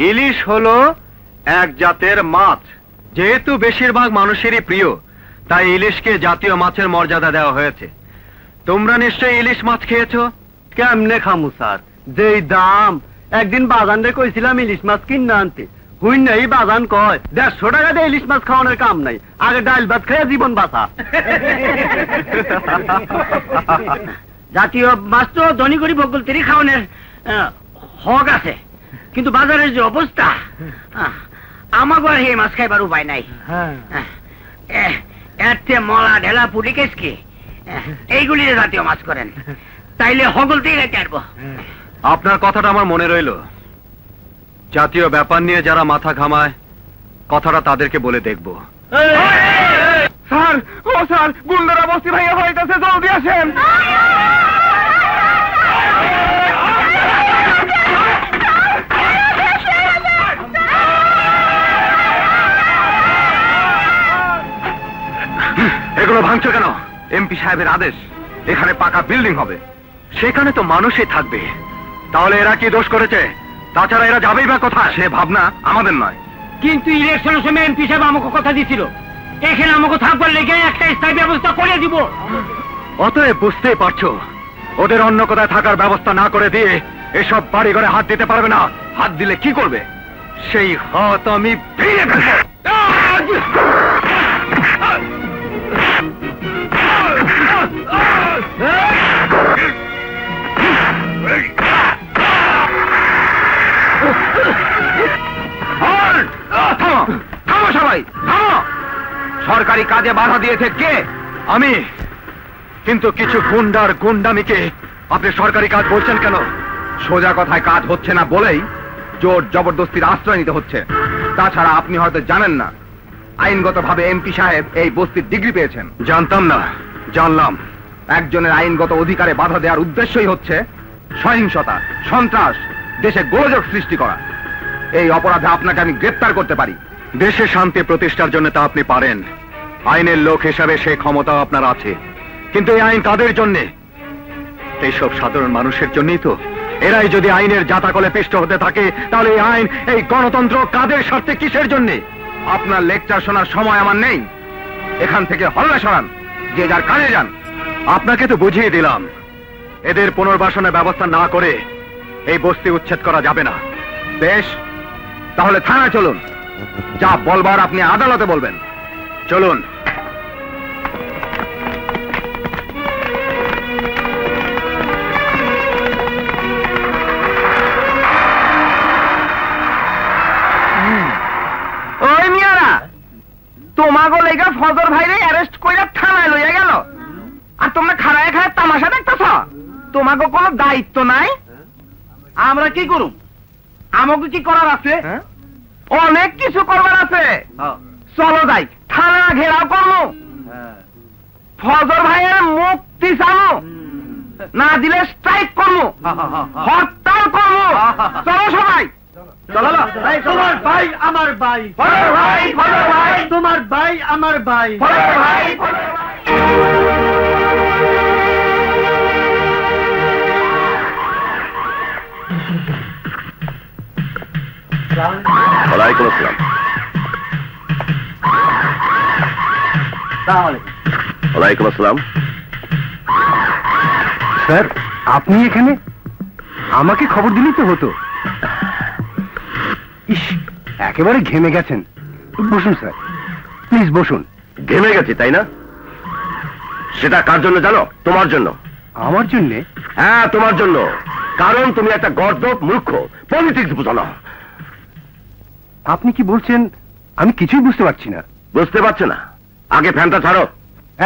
ইলিশ হলো এক জাতের মাছ, যেহেতু বেশিরভাগ মানুষেরই প্রিয়, তাই ইলিশকে জাতীয় মাছের মর্যাদা দেওয়া হয়েছে। তোমরা নিশ্চয়ই ইলিশ মাছ খেয়েছো? কেমনে খামু স্যার, যেই দাম। একদিন বাজান রে কইছিলাম ইলিশ মাছ কিনে আনতে, হুই নাই বাজান কয় 150 টাকা দিয়ে ইলিশ মাছ খাওয়ানোর কাম নাই, আগে ডাল ভাত খেয়ে জীবন বাঁচা। জাতীয় মাছ তো ধনী গরিব ভোগলতেরই খাওয়ানোর হক আছে, কিন্তু বাজারের যে অবস্থা, আমার ঘরে এই মাছ খাইবার উপায় নাই। এতে মলা ঢেলা পুলি কেসকে এইগুলি জাতীয় মাছ করেন, তাইলে হগলতেই রেখে আসবো। আপনার কথাটা আমার মনে রইল। জাতীয় ব্যাপার নিয়ে যারা মাথা ঘামায়, কথাটা তাদেরকে বলে দেখবো। স্যার, ও স্যার, গুন্ডারা বস্তি ভাইয়া হইতাছে, জলদি আসেন। এগুলো ভাঙছো কেন? এমপি সাহেবের আদেশ, এখানে পাকা বিল্ডিং হবে, সেখানে তো মানুষই থাকবে। তাহলে এরা কি দোষ করেছে? তাছাড়া এরা যাবেই বা কোথায়? সে ভাবনা আমাদের নয়। কিন্তু ইলেকশনের সময় এমপি সাহেব আমাকে কথা দিছিল, এখানে আমাকে থাকবার লেগে একটা স্থায়ী ব্যবস্থা করে দিব। অতএব বুঝতেই পারছো, ওদের অন্য কোথায় থাকার ব্যবস্থা না করে দিয়ে এসব বাড়ি ঘরে হাত দিতে পারবে না। হাত দিলে কি করবে? সেই হাত আমি ভেঙে ফেলবো। থামো সবাই, থামো। সরকারি কাজে বাধা দিয়েছে কে? আমি। কিন্তু কিছু গুন্ডার গুন্ডামিকে আপনি সরকারি কাজ বলছেন কেন? সোজা কথায় কাজ হচ্ছে না বলেই জোর জবরদস্তির আশ্রয় নিতে হচ্ছে। তাছাড়া আপনি হয়তো জানেন না, আইনগতভাবে এমপি সাহেব এই বস্তির ডিগ্রি পেয়েছেন। জানতাম না, জানলাম। একজনের আইনগত অধিকারে বাধা দেওয়ার উদ্দেশ্যই হচ্ছে সহিংসতা, সন্ত্রাস, দেশে গোলযোগ সৃষ্টি করা। এই অপরাধে আপনাকে আমি গ্রেপ্তার করতে পারি। দেশে শান্তি প্রতিষ্ঠার জন্য তা আপনি পারেন, আইনের লোক হিসাবে সেই ক্ষমতা আপনার আছে। কিন্তু এই আইন কাদের জন্যে? এইসব সাধারণ মানুষের জন্যই তো। এরাই যদি আইনের জাতাকলে পিষ্ট হতে থাকে, তাহলে এই আইন, এই গণতন্ত্র কাদের স্বার্থে, কিসের জন্যে? আপনার লেকচার শোনার সময় আমার নেই। এখান থেকে হল্লা সরান, যে যার কাজে যান। আপনাকে তো বুঝিয়ে দিলাম, এদের পুনর্বাসনের ব্যবস্থা না করে এই বস্তি উচ্ছেদ করা যাবে না। বেশ, তাহলে থানায় চলুন, যা বলবার আপনি আদালতে বলবেন। চলুন। ওই মিয়ারা, তোমাগো লেগা ফজর ভাইরে অ্যারেস্ট কইরা থানায় লইয়া গেল, আর তোমরা খাড়ায় খাড়ায় তামাশা দেখতেছ? তোমাগো কোনো দায়িত্ব নাই? আমরা কি করুম? আমাকে কি করার আছে? অনেক কিছু করবার আছে। চলো যাই, থানা ঘেরাও করবো, ফজর ভাইয়ের মুক্তি চাবো, না দিলে স্ট্রাইক করবো, হরতাল করবো। চলো সবাই, চলো। তোমার ভাই আমার ভাই, ভাই ভাই, তোমার ভাই আমার ভাই, ভাই। ওয়ালাইকুম আসসালাম। ওয়ালাইকুম আসসালাম। স্যার, আপনি এখানে? আমাকে খবর দিলেই তো হতো। ইস, একেবারে ঘেমে গেছেন। বসুন স্যার, প্লিজ বসুন। ঘেমে গেছি তাই না? সেটা কার জন্য জানো? তোমার জন্য। আমার জন্য? হ্যাঁ, তোমার জন্য। কারণ তুমি একটা গর্দভ মূর্খ, পলিটিক্স বুঝো না। আপনি কি বলছেন? আমি কিছুই বুঝতে পারছি না। বুঝতে পারছো না? আগে ফ্যানটা ছাড়ো।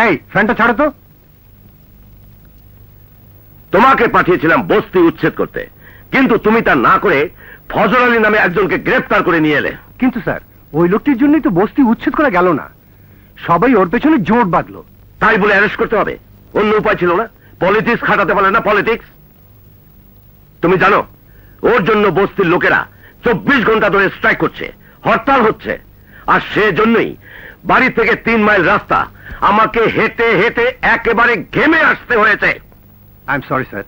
এই, ফ্যানটা ছাড়ো তো। তোমাকে পাঠিয়েছিলাম বস্তি উচ্ছেদ করতে, কিন্তু তুমি তা না করে ফজর আলী নামে একজনকে গ্রেফতার করে নিয়ে এলে। কিন্তু স্যার, ওই লোকটির জন্যই তো বস্তি উচ্ছেদ করা গেল না। সবাই ওর পেছনে জোট বাঁধলো। তাই বলে অ্যারেস্ট করতে হবে? অন্য উপায় ছিল না? পলিটিক্স খাটাতে পারে না? পলিটিক্স। তুমি জানো, ওর জন্য বস্তির লোকেরা 24 ঘন্টা ধরে স্ট্রাইক করছে, হরতাল হচ্ছে। আর সেজন্যই বাড়ি থেকে 3 মাইল রাস্তা আমাকে হেঁটে হেঁটে একেবারে ঘেমে আসতে হয়েছে। I am sorry sir.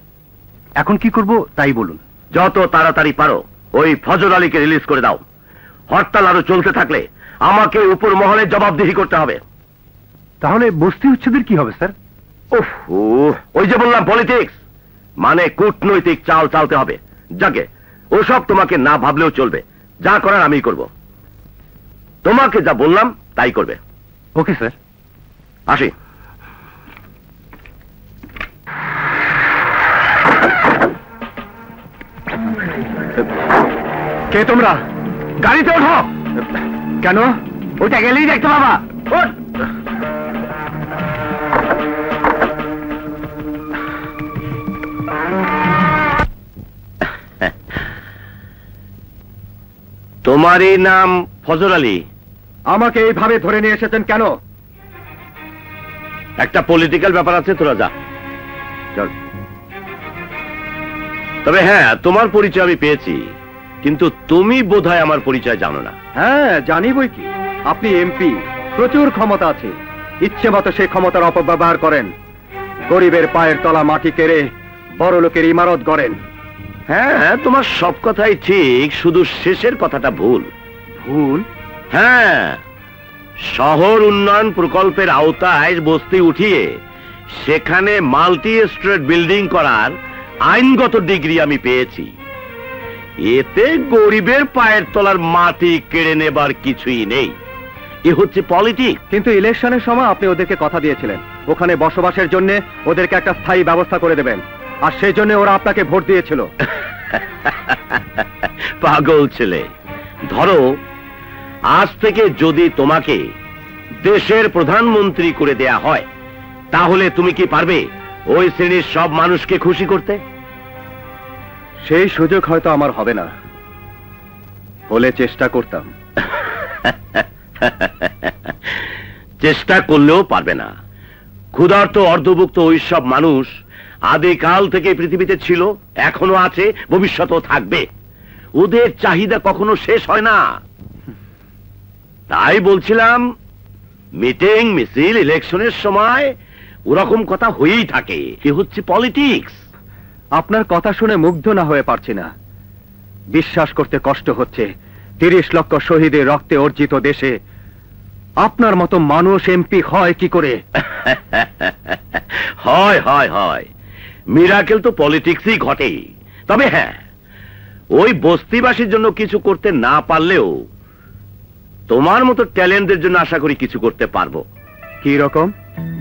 এখন কি করব তাই বলুন। যত তাড়াতাড়ি পারো ওই ফজর আলীকে রিলিজ করে দাও। হরতাল আরো চলতে থাকলে আমাকে উপর মহলে জবাবদিহি করতে হবে। তাহলে বস্তি উচ্ছেদের কি হবে স্যার? ওহ, ওই যে বললাম পলিটিক্স, মানে কূটনৈতিক চাল চালতে হবে। যাকে ওসব তোমাকে না ভাবলেও চলবে, যা করার আমিই করব। তোমাকে যা বললাম তাই করবে। ওকে স্যার, আসি। কে তোমরা? গাড়িতে ওঠো। কেন? ওটা গেলেই দেখতে পাবা। ওঠ। তোমারই নাম ফজর আলী? আমাকে এইভাবে ধরে নিয়ে এসেছেন কেন? একটা পলিটিক্যাল ব্যাপার আছে, তোরা যা। চল। তবে হ্যাঁ, তোমার পরিচয় আমি পেয়েছি, কিন্তু তুমি বোধহয় আমার পরিচয় জানো না। হ্যাঁ, জানি বই কি। আপনি এমপি, প্রচুর ক্ষমতা আছে, ইচ্ছে মতো সেই ক্ষমতার অপব্যবহার করেন। গরিবের পায়ের তলা মাটি কেড়ে বড় লোকের ইমারত গড়েন। হ্যাঁ, তোমার সব কথাই ঠিক, শুধু শেষের কথাটা ভুল। ভুল? হ্যাঁ, শহর উন্নয়ন প্রকল্পের আওতায় বস্তি উঠিয়ে সেখানে মাল্টি স্ট্রেট বিল্ডিং করার আইনগত ডিগ্রি আমি পেয়েছি। এতে গরিবের পায়ের তলার মাটি কেড়ে নেবার কিছুই নেই। এ হচ্ছে পলিটিক্স। কিন্তু ইলেকশনের সময় আপনি ওদেরকে কথা দিয়েছিলেন ওখানে বসবাসের জন্য ওদেরকে একটা স্থায়ী ব্যবস্থা করে দেবেন, আর সেই জন্য ওরা আপনাকে ভোট দিয়েছিল। পাগল ছেলে, ধরো আজ থেকে যদি তোমাকে দেশের প্রধানমন্ত্রী করে দেয়া হয়, তাহলে তুমি কি পারবে ওই শ্রেণীর সব মানুষকে খুশি করতে? সেই সুযোগ হয়তো আমার হবে না, হলে চেষ্টা করতাম। চেষ্টা করলেও পারবে না। ক্ষুধার্ত অর্ধভুক্ত ওই সব মানুষ আদিকাল থেকে পৃথিবীতে ছিল, এখনো আছে, ভবিষ্যতেও থাকবে। ওদের চাহিদা কখনো শেষ হয় না। তাই বলছিলাম, মিটিং মিছিল ইলেকশনের সময় ওরকম কথা হয়েই থাকে। এ হচ্ছে পলিটিক্স। আপনার কথা শুনে মুগ্ধ না হয়ে পারছি না। বিশ্বাস করতে কষ্ট হচ্ছে 30 লক্ষ শহীদের রক্তে অর্জিত দেশে আপনার মতো মানুষ এমপি হয় কি করে? হয় হয় হয়, মিরাকেল তো পলিটিক্সই ঘটে। তবে হ্যাঁ, ওই বস্তিবাসীর জন্য কিছু করতে না পারলেও তোমার মতো ট্যালেন্টদের জন্য আশা করি কিছু করতে পারবো। কি রকম?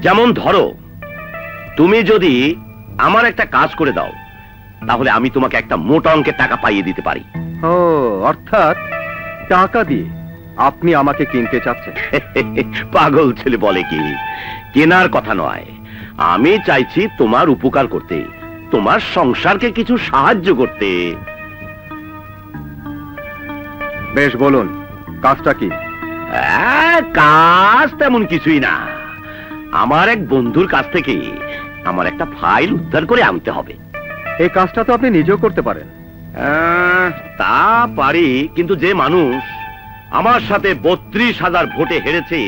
যেমন ধরো, তুমি যদি আমার একটা কাজ করে দাও, তাহলে আমি তোমাকে একটা মোটা অঙ্কের টাকা পাইয়ে দিতে পারি। ও, অর্থাৎ টাকা দিয়ে আপনি আমাকে কিনতে চাচ্ছেন? পাগল ছেলে বলে কি, কেনার কথা নয়, আমি চাইছি তোমার উপকার করতে, তোমার সংসারকে কিছু সাহায্য করতে। বেশ, বলুন কাজটা কি? কাজ তেমন কিছুই না। আমার এক বন্ধুর কাছ থেকে আমার একটা ফাইল উদ্ধার করে আনতে হবে। এই কাজটা তো আপনি নিজেও করতে পারেন। তা পারি, কিন্তু যে মানুষ আমার সাথে 32,000 ভোটে হেরেছে,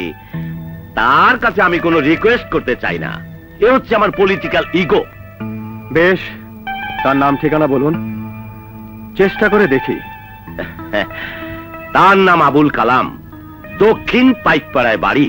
তার কাছে আমি কোনো রিকোয়েস্ট করতে চাই না। এ হচ্ছে আমার পলিটিক্যাল ইগো। বেশ, তার নাম ঠিকানা বলুন, চেষ্টা করে দেখি। তার নাম আবুল কালাম, দক্ষিণ পাইকপাড়ায় বাড়ি।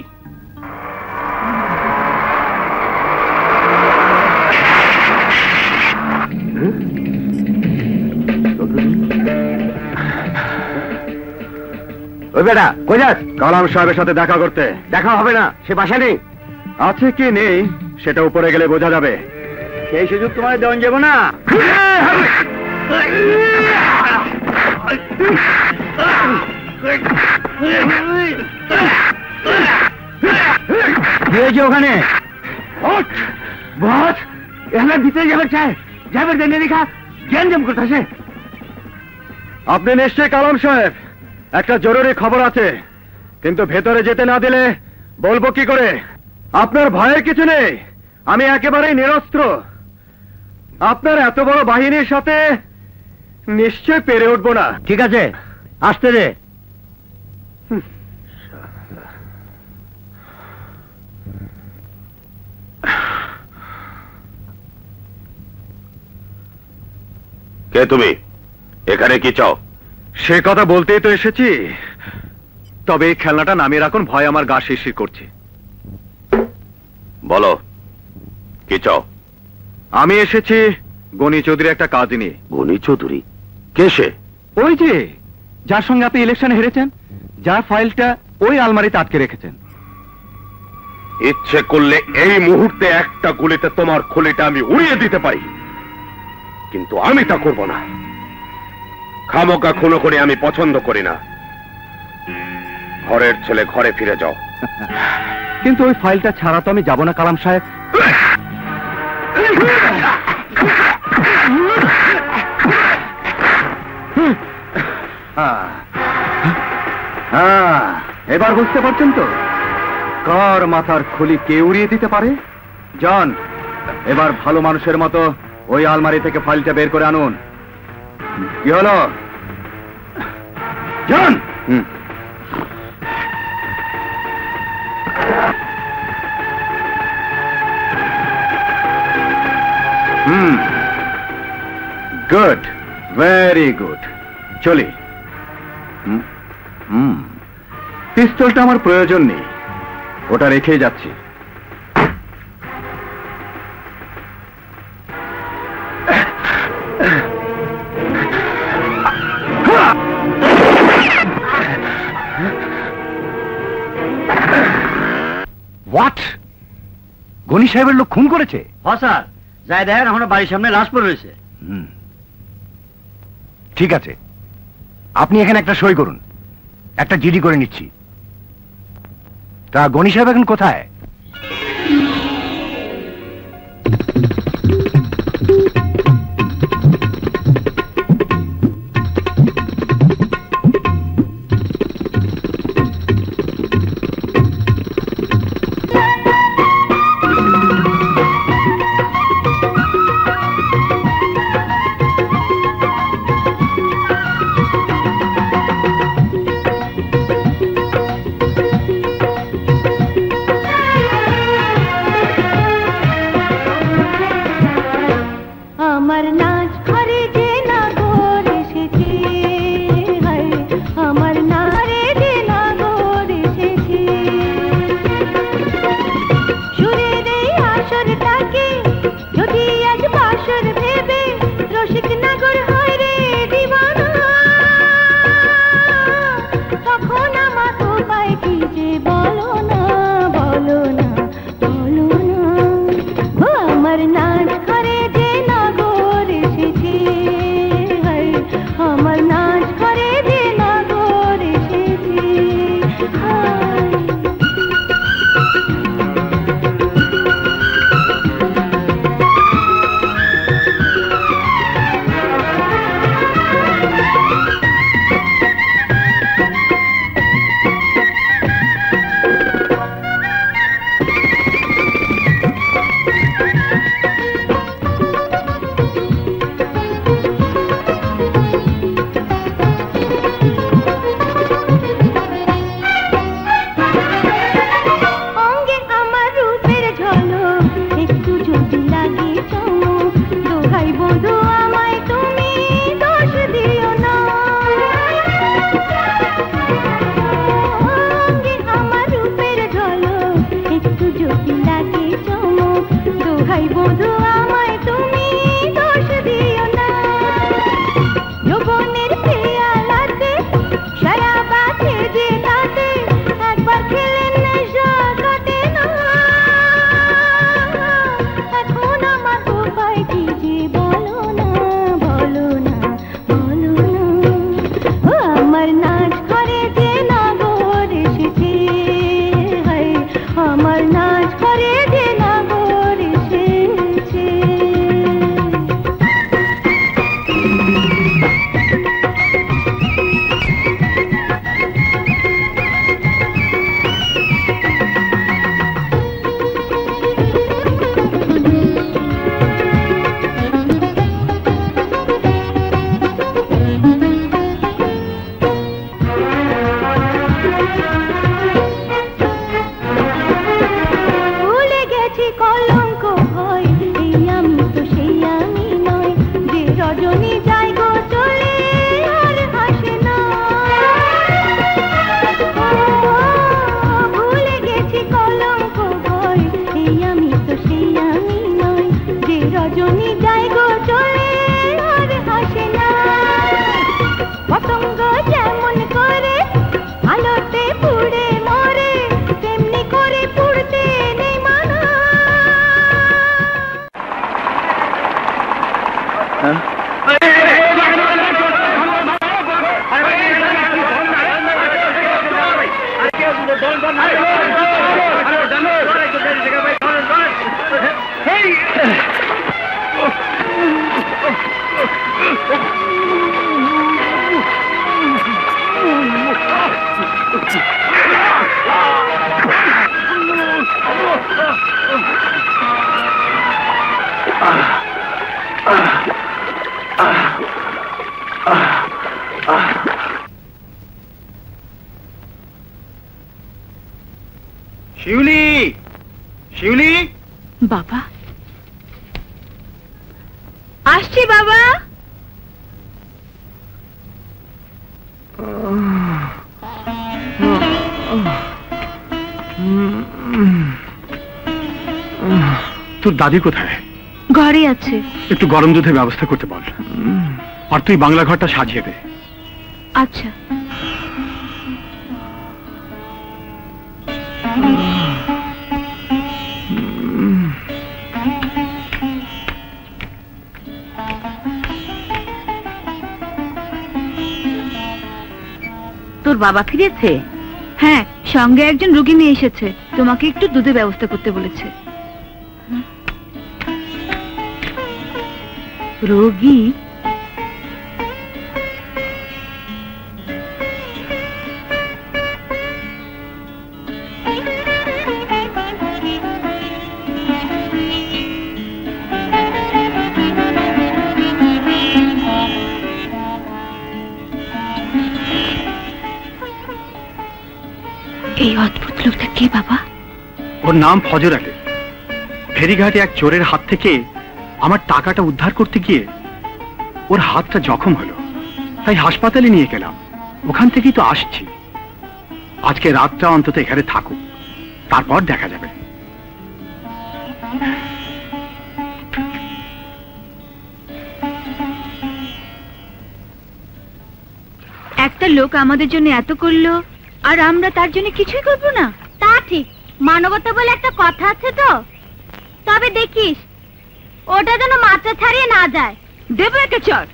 ওই বেটা, কই যাস? কালাম সাহেবের সাথে দেখা করতে। দেখা হবে না, সে বাসা নেই। আছে কি নেই সেটা উপরে গেলে বোঝা যাবে। সেই সুযোগ তোমার দেওয়া যাবে না। ওখানে বস এখানে ভিতরে যাবে চায়, যাবে জেনে দেখা জ্ঞান করতেছে। আপনি নিশ্চয়ই কালাম সাহেব? একটা জরুরি খবর আছে, কিন্তু ভেতরে যেতে না দিলে বলবো কি করে? আপনার ভয়ের কিছু নেই, আমি একেবারেই নিরস্ত্র। আপনার এত বড় বাহিনীর সাথে নিশ্চয় পেরে উঠবো না। ঠিক আছে, আসতে দে। কে তুমি? এখানে কি চাও? সে কথা বলতেই তো এসেছি, তবে এই খেলনাটা নামিয়ে রাখুন, ভয় আমার গা শিরশির করছে। বলো কি চাও? আমি এসেছি গনি চৌধুরী একটা কাজ নিয়ে। গনি চৌধুরী? কে সে? ওই যে যার সঙ্গে আপনি ইলেকশনে হেরেছেন, যার ফাইলটা ওই আলমারিতে আটকে রেখেছেন। ইচ্ছে করলে এই মুহূর্তে একটা গুলিতে তোমার খুলিটা আমি উড়িয়ে দিতে পারি, কিন্তু আমি তা করব না। খামোকা খুনো করে আমি পছন্দ করি না। ঘরের ছেলে ঘরে ফিরে যাও। কিন্তু ওই ফাইলটা ছাড়া তো আমি যাব না কালাম সাহেব। এবার বুঝতে পারছেন তো কার মাথার খুলি কে উড়িয়ে দিতে পারে? জন, এবার ভালো মানুষের মতো ওই আলমারি থেকে ফাইলটা বের করে আনুন। কি হলো জন? Good, very good. চলি। পিস্তলটা আমার প্রয়োজন নেই, ওটা রেখেই যাচ্ছি। হোয়াট? গনি সাহেবের লোক খুন করেছে? হ্যাঁ স্যার, যাই দেখেন আমরা বাড়ির সামনে লাশ পড়ে রয়েছে। ঠিক আছে, আপনি এখানে একটা সই করুন, একটা জিডি করে নিচ্ছি। তা গনি সাহেব এখন কোথায়? শিউলি, শিউলি, বাবা আসছি বাবা। তোর দাদি কোথায়? ঘরে আছে। একটু গরম দুধের ব্যবস্থা করতে বল, আর তুই বাংলা ঘরটা সাজিয়ে দে। আচ্ছা। তোর বাবা ফিরেছে? হ্যাঁ, সঙ্গে একজন রোগী নিয়ে এসেছে, তোমাকে একটু দুধের ব্যবস্থা করতে বলেছে। রোগী? এই অদ্ভুত লোকটা কে বাবা? ওর নাম ফজর আলী। ফেরিঘাটে এক চোরের হাত থেকে আমার টাকাটা উদ্ধার করতে গিয়ে ওর হাতটা জখম হলো, তাই হাসপাতালে নিয়ে গেলাম। ওখান থেকেই তো আসছি। আজকে রাতটা অন্তত এখানে থাকুক, তারপর দেখা যাবে। একটা লোক আমাদের জন্য এত করলো, আর আমরা তার জন্য কিছুই করবো না? তা ঠিক, মানবতা বলে একটা কথা আছে তো। তবে দেখিস ওটা যেন মাত্রা ছাড়িয়ে না যায়। দেবো একটা চট।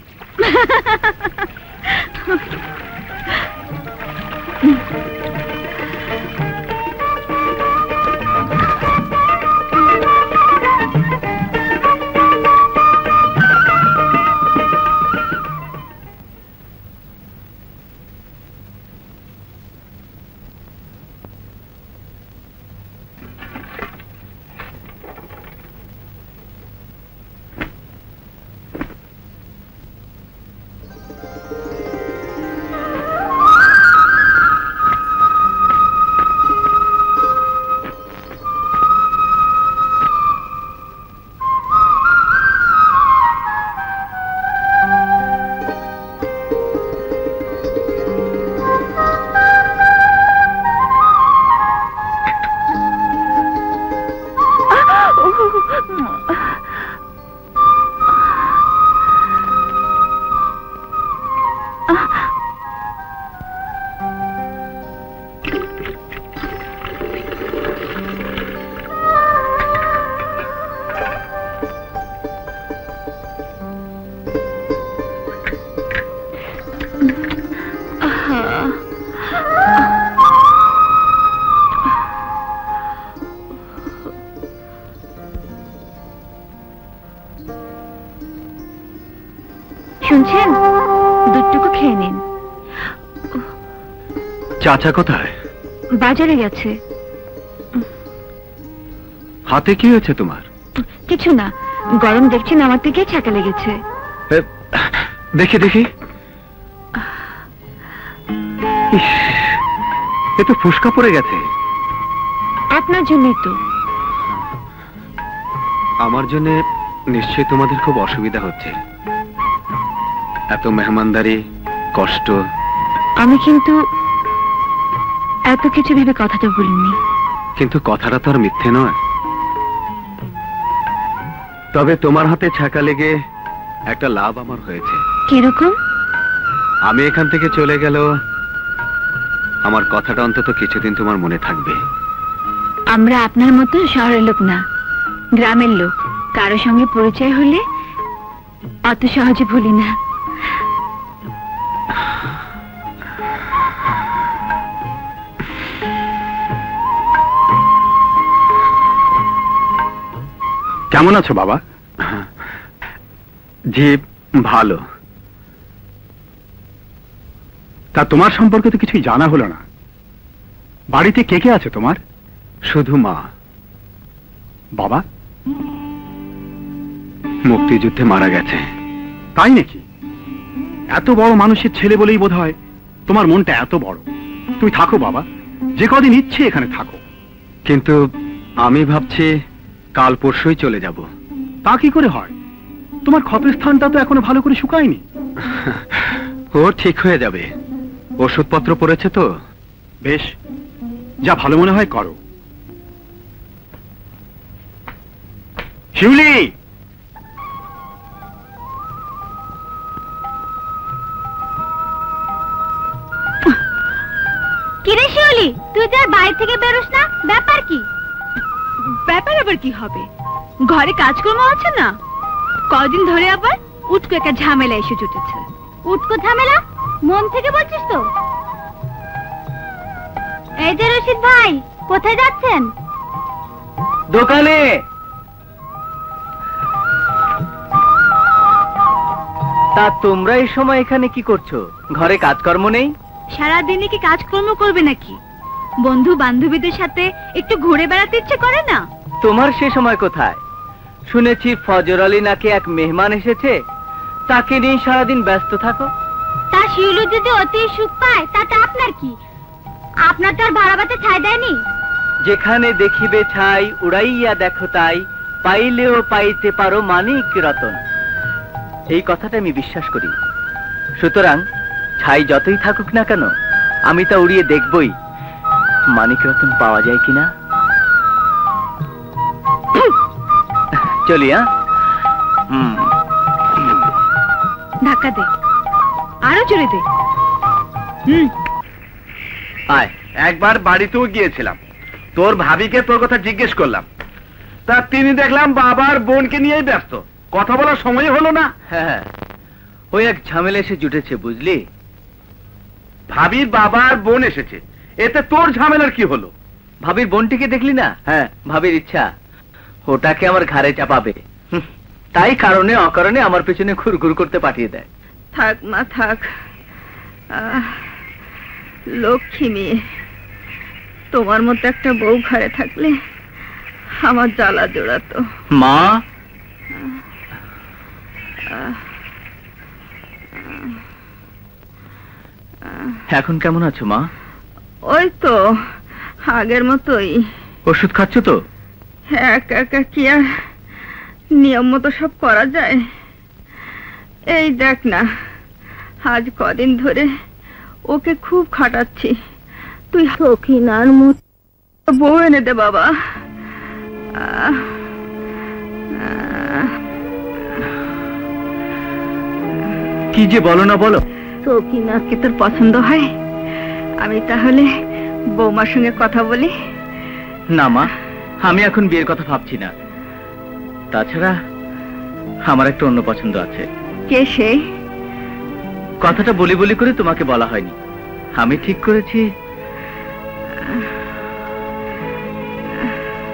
শুনছেন? দুধটুকু খেয়ে নিন। চাচা কোথায়? বাজারে গেছে। হাতে কি হয়েছে তোমার? কিছু না, গরম দেখছেন আমার থেকে ছাকা লেগেছে। দেখি দেখি। ইস, এ তো ফুসকা পড়ে গেছে। আপনার জন্যই তো। আমার জন্য নিশ্চয়ই তোমাদের খুব অসুবিধা হচ্ছে। এত মেহমানদারি, কষ্ট। আমি কিন্তু এত কিছু ভেবে কথাটা বলিনি। কিন্তু কথাটা তো আর মিথ্যে নয়। তবে তোমার হাতে ছাকা লেগে একটা লাভ আমার হয়েছে। কিরকম? আমি এখান থেকে চলে গেল আমার কথাটা অন্তত কিছুদিন তোমার মনে থাকবে। আমরা আপনার মতো শহরের লোক না, গ্রামের লোক। কারো সঙ্গে পরিচয় হলে অত সহজে ভুলি না। কেমন আছো বাবা? জি ভালো। তা তোমার সম্পর্কে তো কিছুই জানা হলো না। বাড়িতে কে কে আছে তোমার? শুধু মা। বাবা মুক্তিযুদ্ধে মারা গেছে। তাই নাকি? এত বড় মানুষের ছেলে বলেই বোধ হয় তোমার মনটা এত বড়। তুমি থাকো বাবা, যে কদিন ইচ্ছে এখানে থাকো। কিন্তু আমি ভাবছি কাল পরশুই চলে যাব। তা কি করে হয়? তোমার ক্ষতের স্থানটা তো এখনো ভালো করে শুকায়নি। ও ঠিক হয়ে যাবে, ওষুধপত্র পড়েছে তো। বেশ, যা ভালো মনে হয় করো। শিউলি, কিরে শিউলি, তুই তো আর বাড়ি থেকে বেরোস না, ব্যাপার কি? ব্যাপার আবার কি হবে? ঘরে কাজকর্ম আছে না? কদিন ধরে আবার উটকো একটা ঝামেলা এসে জুটেছে। উটকো ঝামেলা? মন থেকে বলছিস তো? এই যে রশিদ ভাই, কোথায় যাচ্ছেন? দোকানে। তা তোমরা এই সময় এখানে কি করছো? ঘরে কাজকর্ম নেই? সারাদিনে কি কাজকর্ম করবে নাকি? বন্ধু বান্ধবীদের সাথে একটু ঘুরে বেড়াতে ইচ্ছে করে না? তোমার সে সময় কোথায়? শুনেছি ফজর আলী নাকি এক মেহমান এসেছে, তাকে নিয়ে সারাদিন ব্যস্ত থাকো। তা শিউলি যদি অতি সুখ পায় তাতে আপনার কি? আপনার তো আর ভাড়াবাতে ছাই দেয়নি। যেখানে দেখিবে ছাই উড়াইয়া দেখো তাই, পাইলেও পাইতে পারো মানিক রতন। এই কথাটা আমি বিশ্বাস করি। সুতরাং ছাই যতই থাকুক না কেন, আমি তা উড়িয়ে দেখবই মানিক রতন পাওয়া যায় কিনা। চলি। ধাক্কা দে, আরো জোরে দে। আয়, একবার বাড়িতেও গিয়েছিলাম, তোর ভাবিকে তোর কথা জিজ্ঞেস করলাম, তা তিনি দেখলাম বাবার বোনকে নিয়েই ব্যস্ত, কথা বলার সময় হলো না। হ্যাঁ, ওই এক ঝামেলা এসে জুটেছে, বুঝলি? ভাবির বাবার বোন এসেছে, এতে তোর ঝামেলার কি হলো? ভাবির বোনটিকে দেখলি না? হ্যাঁ, ভাবির ইচ্ছা ওটাকে আমার ঘাড়ে চাপাবে। তাই কারণে অকারণে আমার পেছনে ঘুরঘুর করতে পাঠিয়ে দেয়। থাক মা থাক, লক্ষ্মী মেয়ে, তোমার মতো একটা বউ ঘরে থাকলে আমার জ্বালা জোড়াতো। মা, এখন কেমন আছো মা? ওই তো আগের মতোই। ওষুধ খাচ্ছ তো? একা একা কি আর নিয়ম মতো সব করা যায়? এই দেখ না, আজ কদিন ধরে ওকে খুব খাটাচ্ছি। তুই সখিনার মতো বউ এনে দে বাবা। কি যে বলো না বলো। সখিনাকে তোর পছন্দ হয়? আমি তাহলে বৌমার সঙ্গে কথা বলি। না মা, আমি এখন বিয়ের কথা ভাবছি না। তাছাড়া আমার একটা অন্য পছন্দ আছে। কে সে? কথাটা বলি বলি করে তোমাকে বলা হয়নি। আমি ঠিক করেছি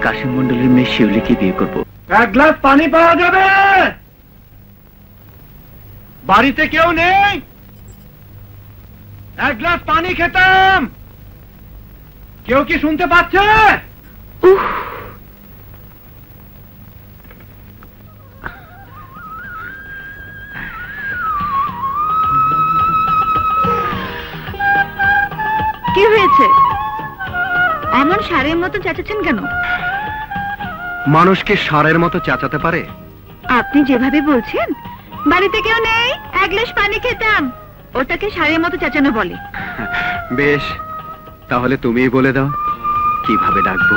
কাশিম মন্ডলের মেয়ে শিউলিকে বিয়ে করব। এক গ্লাস পানি পাওয়া যাবে? বাড়িতে কেউ নেই? এক গ্লাস পানি খেতাম, কেউ কি শুনতে পাচ্ছে? কি হয়েছে? এমন সারের মতো চেঁচাচ্ছেন কেন? মানুষ কি ষাঁড়ের মতো চেঁচাতে পারে? আপনি যেভাবে বলছেন, বাড়িতে কেউ নেই, এক গ্লাস পানি খেতাম, ওটাকে সারের মতো চেঁচানো বলে। বেশ, তাহলে তুমিই বলে দাও কিভাবে ডাকবো।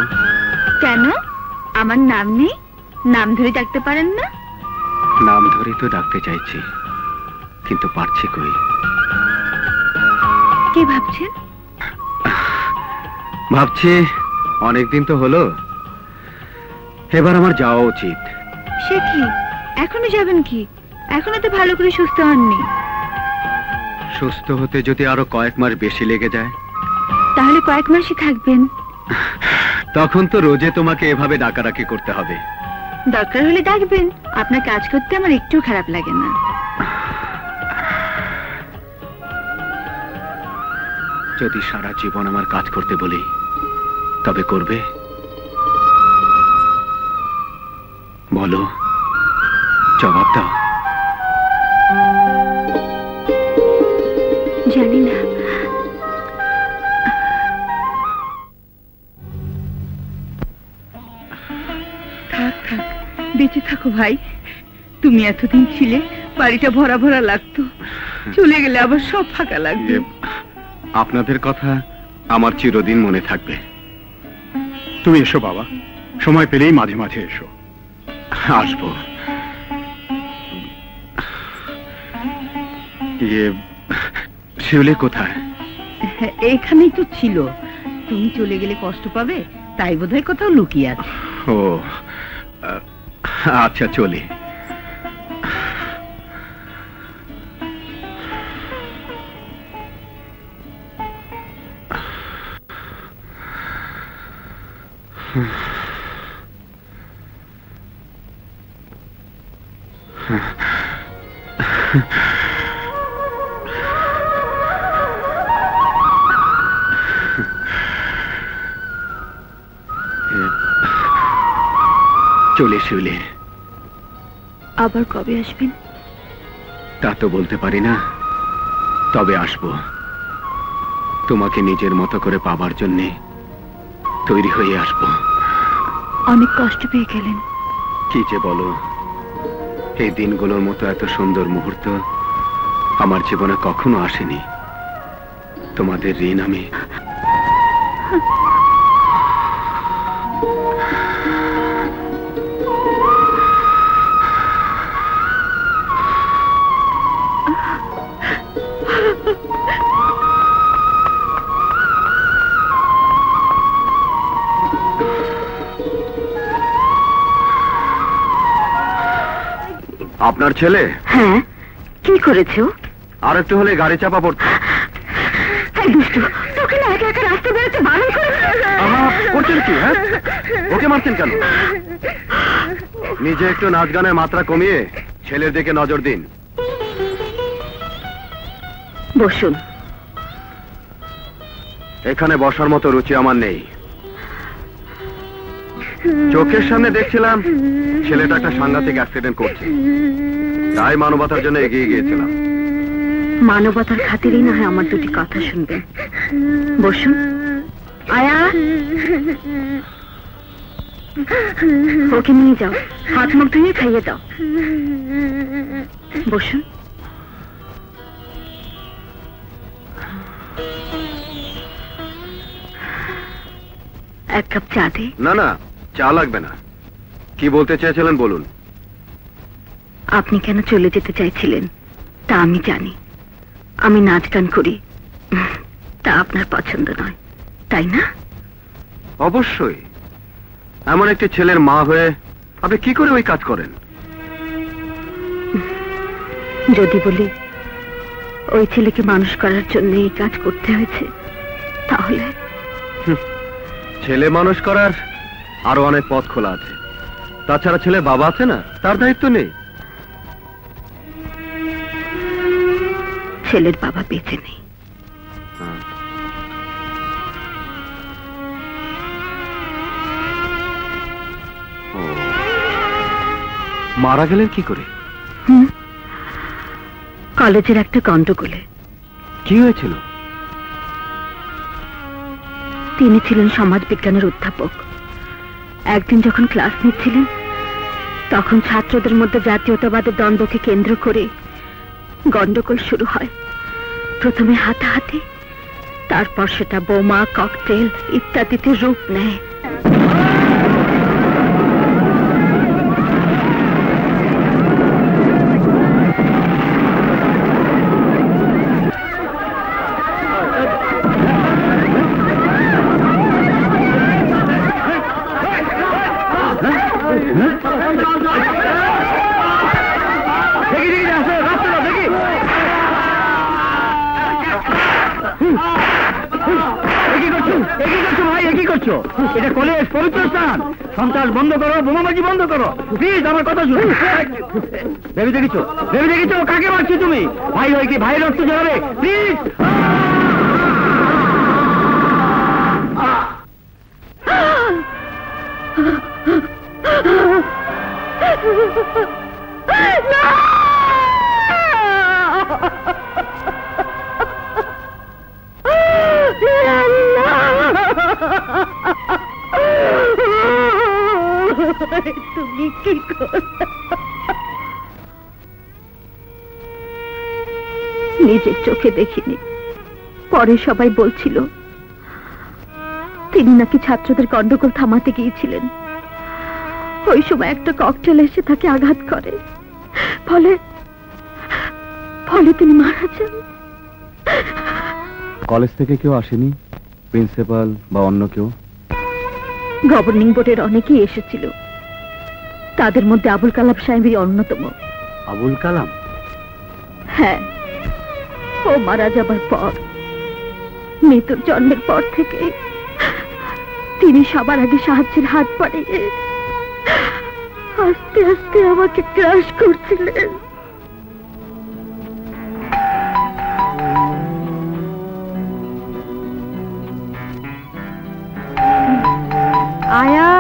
কেন? আমার নাম নেই? নাম ধরে ডাকতে পারেন না? নাম ধরেই তো ডাকতে চাইছি, কিন্তু পারছি কই। কি ভাবছেন? ভাবছি অনেকদিন তো হলো, এবার আমার যাওয়া উচিত। সে কি, এখনো যাবেন কি? এখনো তো ভালো করে সুস্থ হননি। সুস্থ হতে যদি আরো কয়েক মাস বেশি লেগে যায়, তাহলে কয়েক মাসই থাকবেন। তখন তো রোজে তোমাকে এভাবে ডাকাডাকি করতে হবে। দরকার হলে ডাকবেন, আপনার কাজ করতে আমার একটু খারাপ লাগে না। যদি সারা জীবন আমার কাজ করতে বলি, তবে করবে? বলো, জবাব দাও। জানি না। থাক থাক, বেঁচে থাকো ভাই। তুমি এতদিন ছিলে, বাড়িটা ভরা ভরা লাগতো, চলে গেলে আবার সব ফাঁকা লাগবে। আপনাদের কথা আমার চিরদিন মনে থাকবে। তুমি এসো বাবা, সময় পেলেই মাঝে মাঝে এসো। আসবো। শিউলি কোথায়? এখানেই তো ছিল, তুমি চলে গেলে কষ্ট পাবে, তাই বোধহয় কোথাও লুকিয়ে আছে। ও আচ্ছা, চলি। চলে শিউলি। আবার কবে আসবেন? তা তো বলতে পারি না, তবে আসবো। তোমাকে নিজের মতো করে পাবার জন্যে তৈরি হয়ে আসবো। অনেক কষ্ট পেয়ে গেলেন। কি যে বলো, এই দিনগুলোর মতো এত সুন্দর মুহূর্ত আমার জীবনে কখনো আসেনি। তোমাদের ঋণ আমি। আপনার ছেলে? হ্যাঁ, কি করেছো? আর একটু হলে গাড়ি চাপা পড়তো। তোকে না একা একা রাস্তা বেরোতে বারণ করে। করছেন কি? হ্যাঁ, ওকে মারছেন কেন? নিজে একটু নাচ গানের মাত্রা কমিয়ে ছেলের দিকে নজর দিন। বসুন। এখানে বসার মতো রুচি আমার নেই। চোখের সামনে দেখছিলাম ছেলেটা একটা সাংঘাতিক অ্যাক্সিডেন্ট করছে, তাই মানবতার জন্য এগিয়ে গিয়েছিলাম। মানবতার খাতিরই না হয় আমার দুটি কথা শুনবেন। বসুন। আয়া, ওকে নিয়ে যাও, হাত মুখ ধুয়ে খাইয়ে দাও। বসুন। এক কাপ চা দে। না না, চা লাগবে না। কি বলতে চেয়েছিলেন বলুন। আপনি কেন চলে যেতে চাইছিলেন তা আমি জানি। আমি নাচ গান করি, তা আপনার পছন্দ নয়, তাই না? অবশ্যই। এমন একটি ছেলের মা হয়ে আপনি কি করে ওই কাজ করেন? যদি বলি ওই ছেলেকে মানুষ করার জন্য এই কাজ করতে হয়েছে, তাহলে ছেলে মানুষ করার আরো অনেক পথ খোলা আছে। তাছাড়া ছেলে বাবা আছে না, তার দায়িত্ব নেই। ছেলের বাবা বেঁচে নেই। মারা গেলেন কি করে? কলেজের একটা গন্ডগোলে। কি হয়েছিল? তিনি ছিলেন সমাজ বিজ্ঞানের অধ্যাপক। একদিন যখন ক্লাস নিচ্ছিলেন, তখন ছাত্রদের মধ্যে জাতীয়তাবাদের দ্বন্দ্বকে কেন্দ্র করে গন্ডগোল শুরু হয়। প্রথমে হাতাহাতি, তারপর সেটা বোমা, ককটেল ইত্যাদিতে রূপ নেয়। এটা কলেজ, পবিত্র স্থান। সন্ত্রাস বন্ধ করো, বোমাবাজি বন্ধ করো, প্লিজ আমার কথা শুনো। ভেবে দেখেছো, ভেবে দেখেছো কাকে মারছো তুমি? ভাই হয় কি ভাই রক্ত ঝরাবে? প্লিজ। কি করে? নিজের চোখে দেখিনি, পরে সবাই বলছিল তিনি নাকি ছাত্রদের গন্ডগোল থামাতে গিয়েছিলেন। ওই সময় একটা ককটেল এসে তাকে আঘাত করে, ফলে তিনি মারা যান। কলেজ থেকে কেউ আসেনি, প্রিন্সিপাল বা অন্য কেউ? গভর্নিং বোর্ডের অনেকেই এসেছিল, তাদের মধ্যে আবুল কালাম সাহেবই অন্যতম। আবুল কালাম? হ্যাঁ, ও মারা যাবার পর, মৃত্যুর জন্মের পর থেকে তিনি সবার আগে সাহায্যের হাত বাড়িয়ে আস্তে আস্তে আমাকে ক্রাশ করছিলেন। আয়া,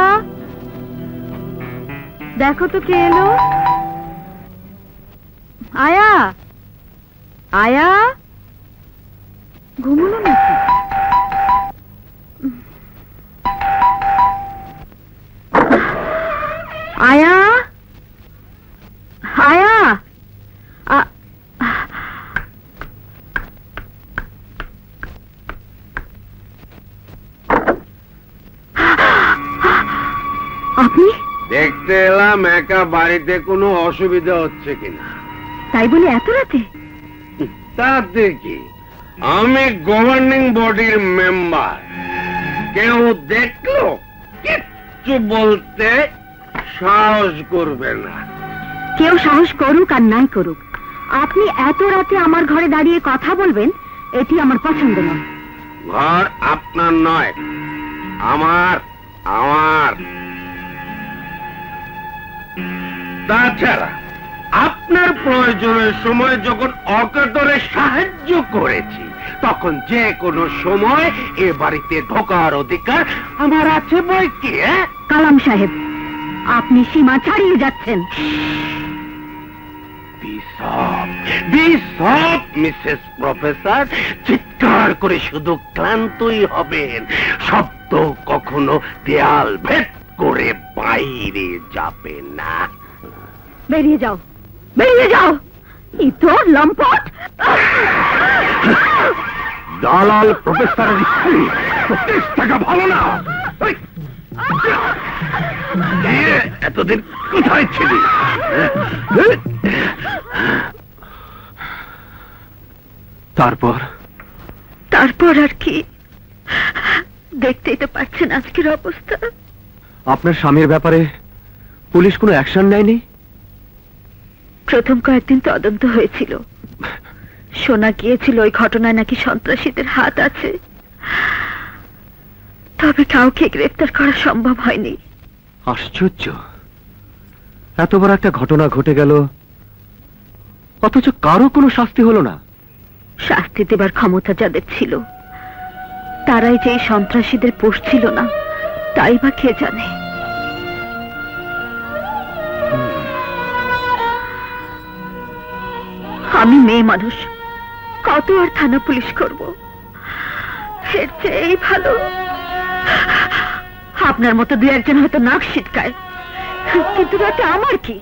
দেখো তো কে এলো। আয়া, আয়া, ঘুমলো নাকি? আয়া, আয়া, আপনি? দেখতে এলাম একা বাড়িতে কোনো অসুবিধা হচ্ছে কিনা। তাই বলে এত রাতে? তাতে কি, আমি গভর্নিং বডির মেম্বার, কেউ দেখলো কিচ্ছু বলতে সাহস করবে না। কেউ সাহস করুক আর নাই করুক, আপনি এত রাতে আমার ঘরে দাঁড়িয়ে কথা বলবেন, এটি আমার পছন্দ নয়। ঘর আপনার নয়, আমার। তাছাড়া আপনার প্রয়োজনের সময় যখন অকাতরে সাহায্য করেছি, তখন যে কোনো সময় এ বাড়িতে ঢোকার অধিকার আমার আছে বই কি? কালাম সাহেব, আপনি সীমা ছাড়িয়ে যাচ্ছেন। মিসেস প্রফেসর, চিৎকার করে শুধু ক্লান্তই হবেন, শব্দ কখনো দেয়াল ভেদ করে বাইরে যাবে না। বেরিয়ে যাও, বেরিয়ে যাও, ইতর লম্পট। দালাল প্রফেসরের স্ত্রী, টাকা ভালো না। এতদিন কোথায় ছিলি? তারপর আর কি, দেখতেই তো পাচ্ছেন আজকের অবস্থা। আপনার স্বামীর ব্যাপারে পুলিশ কোনো অ্যাকশন নেয়নি? প্রথম কয়েকদিন তদন্ত হয়েছিল, শোনা গিয়েছিল ওই ঘটনায় নাকি সন্ত্রাসীদের হাত আছে, তবে কাউকে গ্রেফতার করা সম্ভব হয়নি। আশ্চর্য, এত বড় একটা ঘটনা ঘটে গেল, অথচ কারো কোনো শাস্তি হলো না। শাস্তি দেবার ক্ষমতা যাদের ছিল, তারাই যে সন্ত্রাসীদের পুষছিল না, তাই বা কে জানে। আমি মেয়ে মানুষ, কত আর থানা পুলিশ করব, এর চেয়েই ভালো আপনার মতো দু একজন হয়তো নাক ছিটকায়, কিন্তু রাতে আমার কি?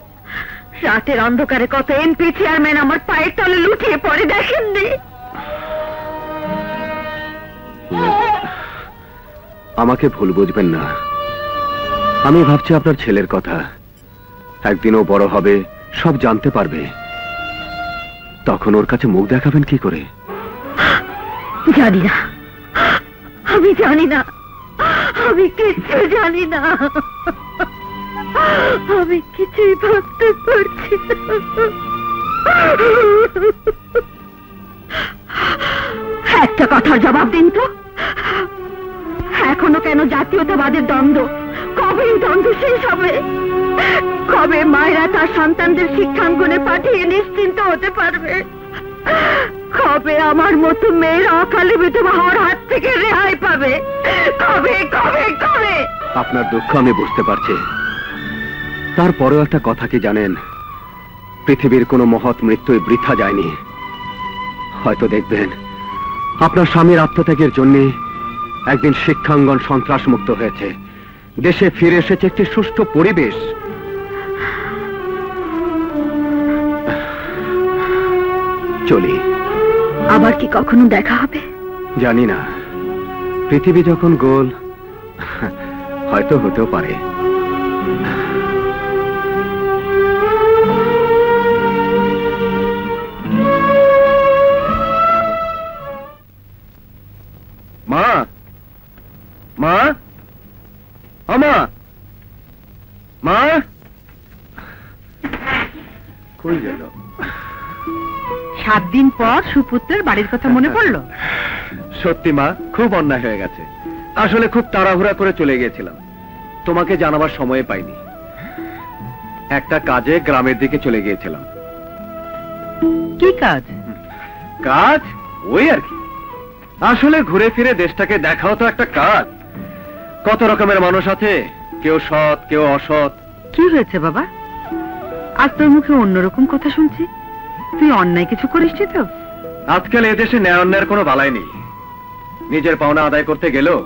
রাতের অন্ধকারে কত এমপি চেয়ারম্যান আমার পায়ের তলে লুটিয়ে পড়ে, দেখেননি? আমাকে ভুল বুঝবেন না, আমি ভাবছি আপনার ছেলের কথা। একদিনও বড় হবে, সব জানতে পারবে, তখন ওর কাছে মুখ দেখাবেন কি করে? জানি না, আমি জানি না, আমি কিছু জানি না, আমি কিছুই ভাবতে পারছি না। একটা কথার জবাব দিন তো, এখনো কেন জাতীয়তাবাদের দ্বন্দ্ব? কবে এই দ্বন্দ্ব শেষ হবে? কবে মায়েরা তার সন্তানদের শিক্ষাঙ্গনে পাঠিয়ে নিশ্চিন্ত হতে পারবে? কবে আমার মতো মেয়েরা অকালে বিধবা হওয়ার হাত থেকে রেহাই পাবে? কবে কবে কবে? আপনার দুঃখ আমি বুঝতে পারছি, তারপরেও একটা কথা কি জানেন, পৃথিবীর কোনো মহৎ মৃত্যুই বৃথা যায়নি। হয়তো দেখবেন আপনার স্বামীর আত্মত্যাগের জন্য একদিন শিক্ষাঙ্গন সন্ত্রাস মুক্ত হয়েছে, দেশে ফিরে এসেছে একটি সুষ্ঠু পরিবেশ। চলি। আবার কি কখনো দেখা হবে? জানি না, পৃথিবী যখন গোল হয়তো হতেও পারে। মা, মা, আমা, মা কই গেল? 7 দিন পর সুপুত্রের বাড়ির কথা মনে পড়লো? সত্যি মা, খুব অন্যায় হয়ে গেছে। আসলে খুব তাড়াহুড়া করে চলে গিয়েছিলাম, তোমাকে জানাবার সময় পাইনি। একটা কাজে গ্রামের দিকে চলে গিয়েছিলাম। কি কাজ? কাজ ওই আর কি। আসলে ঘুরে ফিরে দেশটাকে দেখাও তো একটা কাজ। কত রকমের মানুষ আছে, কেউ সৎ কেউ অসৎ। কি হয়েছে বাবা? আজ তোর মুখে অন্যরকম কথা শুনছি। তুই অন্যায় কিছু করিসনি তো? আজকাল এদেশে ন্যায় অন্যায়ের কোনো বালাই নেই। নিজের পাওনা আদায় করতে গেলেও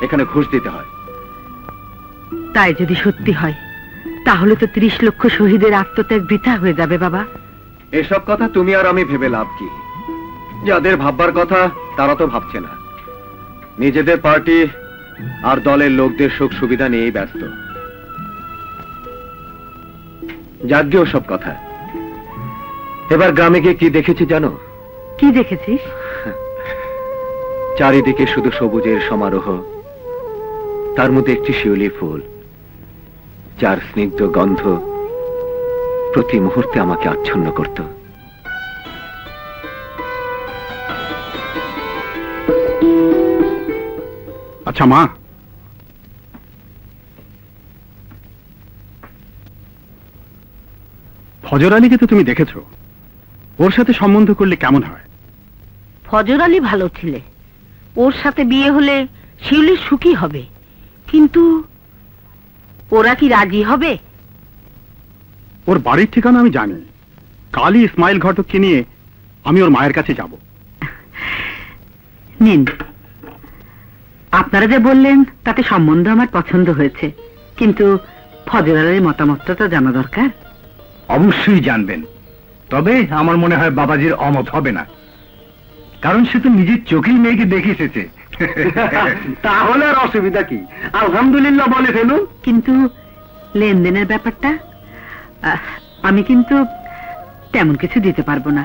এখানে ঘুষ দিতে হয়। তাই যদি সত্যি হয় তাহলে তো 30 লক্ষ শহীদের আত্মত্যাগ বৃথা হয়ে যাবে বাবা। এসব কথা তুমি আর আমি ভেবে লাভ কি? যাদের ভাববার কথা তারা তো ভাবছে না। নিজেদের পার্টি আর দলের লোকদের সুখ সুবিধা নিয়েই ব্যস্ত। যাজ্ঞে ওসব কথা। এবার গ্রামে গিয়ে কি দেখেছি জানো? কি দেখেছিস? চারিদিকে শুধু সবুজের সমারোহ, তার মধ্যে একটি শিউলি ফুল, যার স্নিগ্ধ গন্ধ প্রতি মুহূর্তে আমাকে আচ্ছন্ন করত। আচ্ছা মা, ফজর আলীকে তো তুমি দেখেছো, ওর সাথে সম্বন্ধ করলে কেমন হয়? ফজর আলী ভালো ছেলে, ওর সাথে বিয়ে হলে শিউলির সুখী হবে, কিন্তু ওরা কি রাজি হবে? ওর বাড়ির ঠিকানা আমি জানি। কালই ইসমাইল ঘটককে নিয়ে আমি ওর মায়ের কাছে যাব। নিন, আপনারা যে বললেন তাতে সম্বন্ধ আমার পছন্দ হয়েছে, কিন্তু ফজর আলীর মতামতটা তো জানা দরকার। অবশ্যই জানবেন, তবে আমার মনে হয় বাবাজির অমত হবে না, কারণ সে তো নিজের চোখেই মেয়েকে দেখে এসেছে। তাহলে আর অসুবিধা কি? আলহামদুলিল্লাহ বলে ফেলুন। কিন্তু লেনদেনের ব্যাপারটা আমি কিন্তু তেমন কিছু দিতে পারবো না।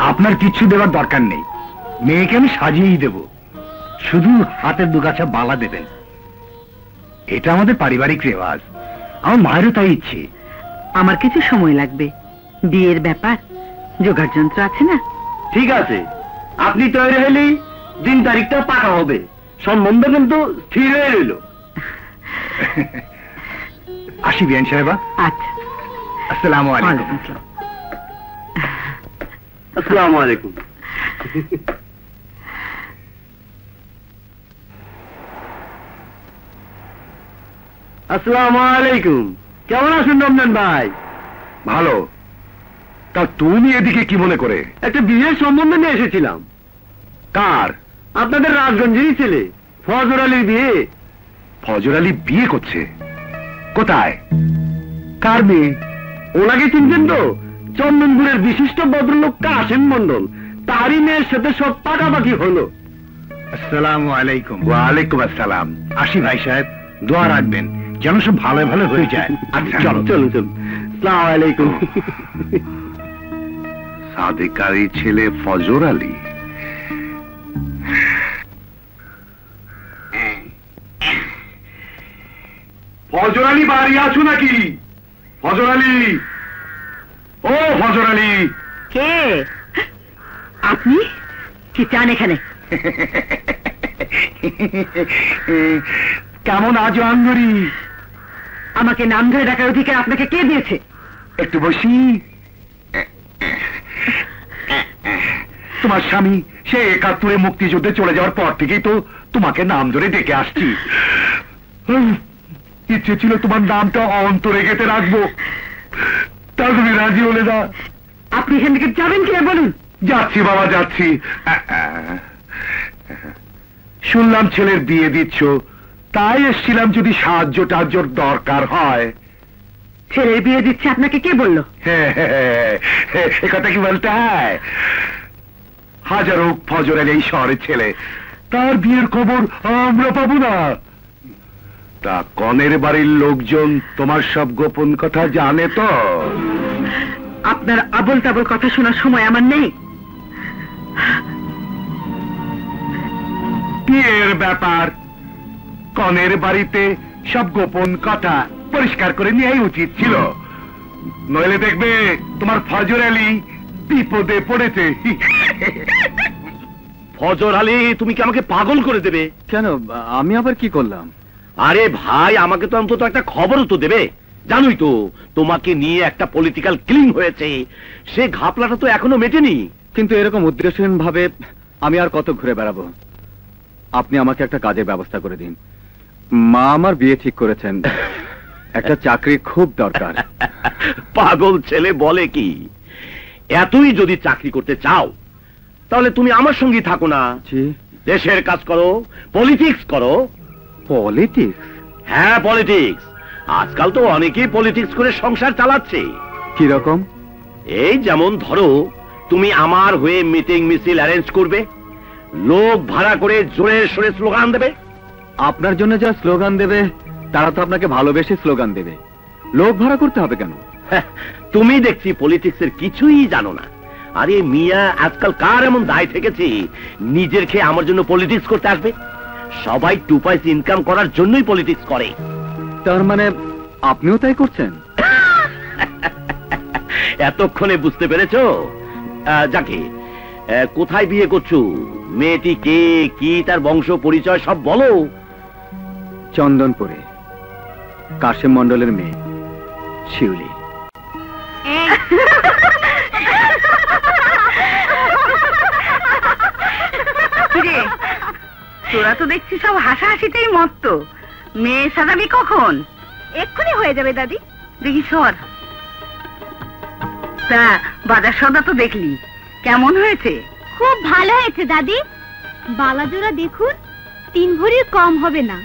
আপনার কিছু দেওয়ার দরকার নেই, মেয়েকে আমি সাজিয়েই দেব। শুধু হাতের দুগাছা বালা দেবেন, এটা আমাদের পারিবারিক রেওয়াজ। আমার মায়েরও তাই ইচ্ছে। আমার কিছু সময় লাগবে, বিয়ের ব্যাপার, জোগাড় যন্ত্র আছে না। ঠিক আছে, আপনি তৈরি হলেই দিন তারিখটা পাকা হবে। সম্বন্ধ কিন্তু স্থির হয়ে রইল। আসি বিয়ান সাহেবা। আচ্ছা, আসসালামু আলাইকুম। ওয়ালাইকুম আসসালাম। আসসালামু আলাইকুম। আসসালামু আলাইকুম। কেমন আছেন রমজান ভাই? ভালো। তা তুমি এদিকে কি মনে করে? একটা বিয়ের সম্বন্ধ নিয়ে এসেছিলাম। কার? আপনাদের রাজগঞ্জেরই ছেলে, ফজর আলীর বিয়ে। ফজর আলী বিয়ে করছে? কোথায়? কার মেয়ে? ওনাকে চিনছেন তো? চন্দনপুরের বিশিষ্ট ভদ্রলোক কাশেম মন্ডল, তারই মেয়ের সাথে সব পাকাপাকি হলো। আসসালামু আলাইকুম। ওয়ালাইকুম আসসালাম। আসি ভাই সাহেব, দোয়া রাখবেন যেন সব ভালো ভালো হয়ে যায়। আচ্ছা চলো চলুন চলুন। আসসালামু আলাইকুম। সাদেকারি ছেলে ফজর আলী। ফজর আলী বাড়ি আছো নাকি? ফজর আলী, ও ফজর আলী। কে আপনি? কি চান এখানে? কেমন আছো আঙ্গুরি? আমাকে নাম ধরে ডাকার অধিকার আপনাকে কে দিয়েছে? একটু বসি। তোমার স্বামী সে 71-এ মুক্তিযুদ্ধে চলে যাওয়ার পর থেকেই তো তোমাকে নাম ধরে ডেকে আসছি। ইচ্ছে ছিল তোমার নামটা অন্তরে গেঁথে রাখবো, তা তুমি রাজি হলে না। আপনি এখান থেকে যাবেন কিনা বলুন। যাচ্ছি বাবা, যাচ্ছি। শুনলাম ছেলের বিয়ে দিচ্ছ, তাই এসছিলাম যদি সাহায্য টাহাজ্যর দরকার হয়। ছেলের বিয়ে দিচ্ছে আপনাকে কে বললো? এ কথা কি বলতে হয়? হাজারো ফজর আলী এই শহরের ছেলে, তার বিয়ের খবর আমরা পাবো না? তা কনের বাড়ির লোকজন তোমার সব গোপন কথা জানে তো? আপনার আবল তাবল কথা শোনার সময় আমার নেই। বিয়ের ব্যাপার, কনের বাড়িতে সব গোপন কথা পরিষ্কার করে নেওয়াই উচিত ছিল, নইলে দেখবে তোমার ফজর আলী বিপদে পড়েছে। ফজর আলী, তুমি কি আমাকে পাগল করে দেবে? কেন, আমি আবার কি করলাম? আরে ভাই, আমাকে তো অন্তত একটা খবরও তো দেবে। জানোই তো তোমাকে নিয়ে একটা পলিটিক্যাল ক্লিন হয়েছে, সে ঘাপলাটা তো এখনো মেটেনি। কিন্তু এরকম উদ্দেশ্যহীন ভাবে আমি আর কত ঘুরে বেড়াবো? আপনি আমাকে একটা কাজের ব্যবস্থা করে দিন। মা আমার বিয়ে ঠিক করেছেন, একটা চাকরি খুব দরকার। পাগল ছেলে বলে কি? এতই যদি চাকরি করতে চাও তাহলে তুমি আমার সঙ্গে থাকো না, দেশের কাজ করো, পলিটিক্স করো। পলিটিক্স? হ্যাঁ, পলিটিক্স। আজকাল তো অনেকেই পলিটিক্স করে সংসার চালাচ্ছে। কি রকম? এই যেমন ধরো, তুমি আমার হয়ে মিটিং মিছিল অ্যারেঞ্জ করবে, লোক ভাড়া করে জোরে সোরে স্লোগান দেবে। আপনার জন্য যা স্লোগান দেবে তারা তো আপনাকে ভালোবেসে স্লোগান দেবে, লোক ভাড়া করতে হবে কেন? তুমি দেখছি পলিটিক্সের কিছুই জানো না। আরে মিয়া, আজকাল কার এমন দায় থেকেছে নিজের খেয়ে আমার জন্য পলিটিক্স করতে আসবে? সবাই 2 পয়সা ইনকাম করার জন্যই পলিটিক্স করে। তার মানে আপনিও তাই করছেন? এতক্ষণে বুঝতে পেরেছো? যাকে কোথায় বিয়ে করছো, মেয়েটি কে, কি তার বংশ পরিচয় সব বলো। চন্দনপুরে কাশেম মন্ডলের মেয়ে শিউলি। তোরা তো দেখছি সব হাসাহাসিতেই মত্ত। মেয়ে সাজাবি কখন? এক্ষুনি হয়ে যাবে দাদি। দেখি সর। তা বাজার সদা তো দেখলি, কেমন হয়েছে? খুব ভালো হয়েছে দাদি। বালাজোড়া দেখুন, 3 ভরির কম হবে না।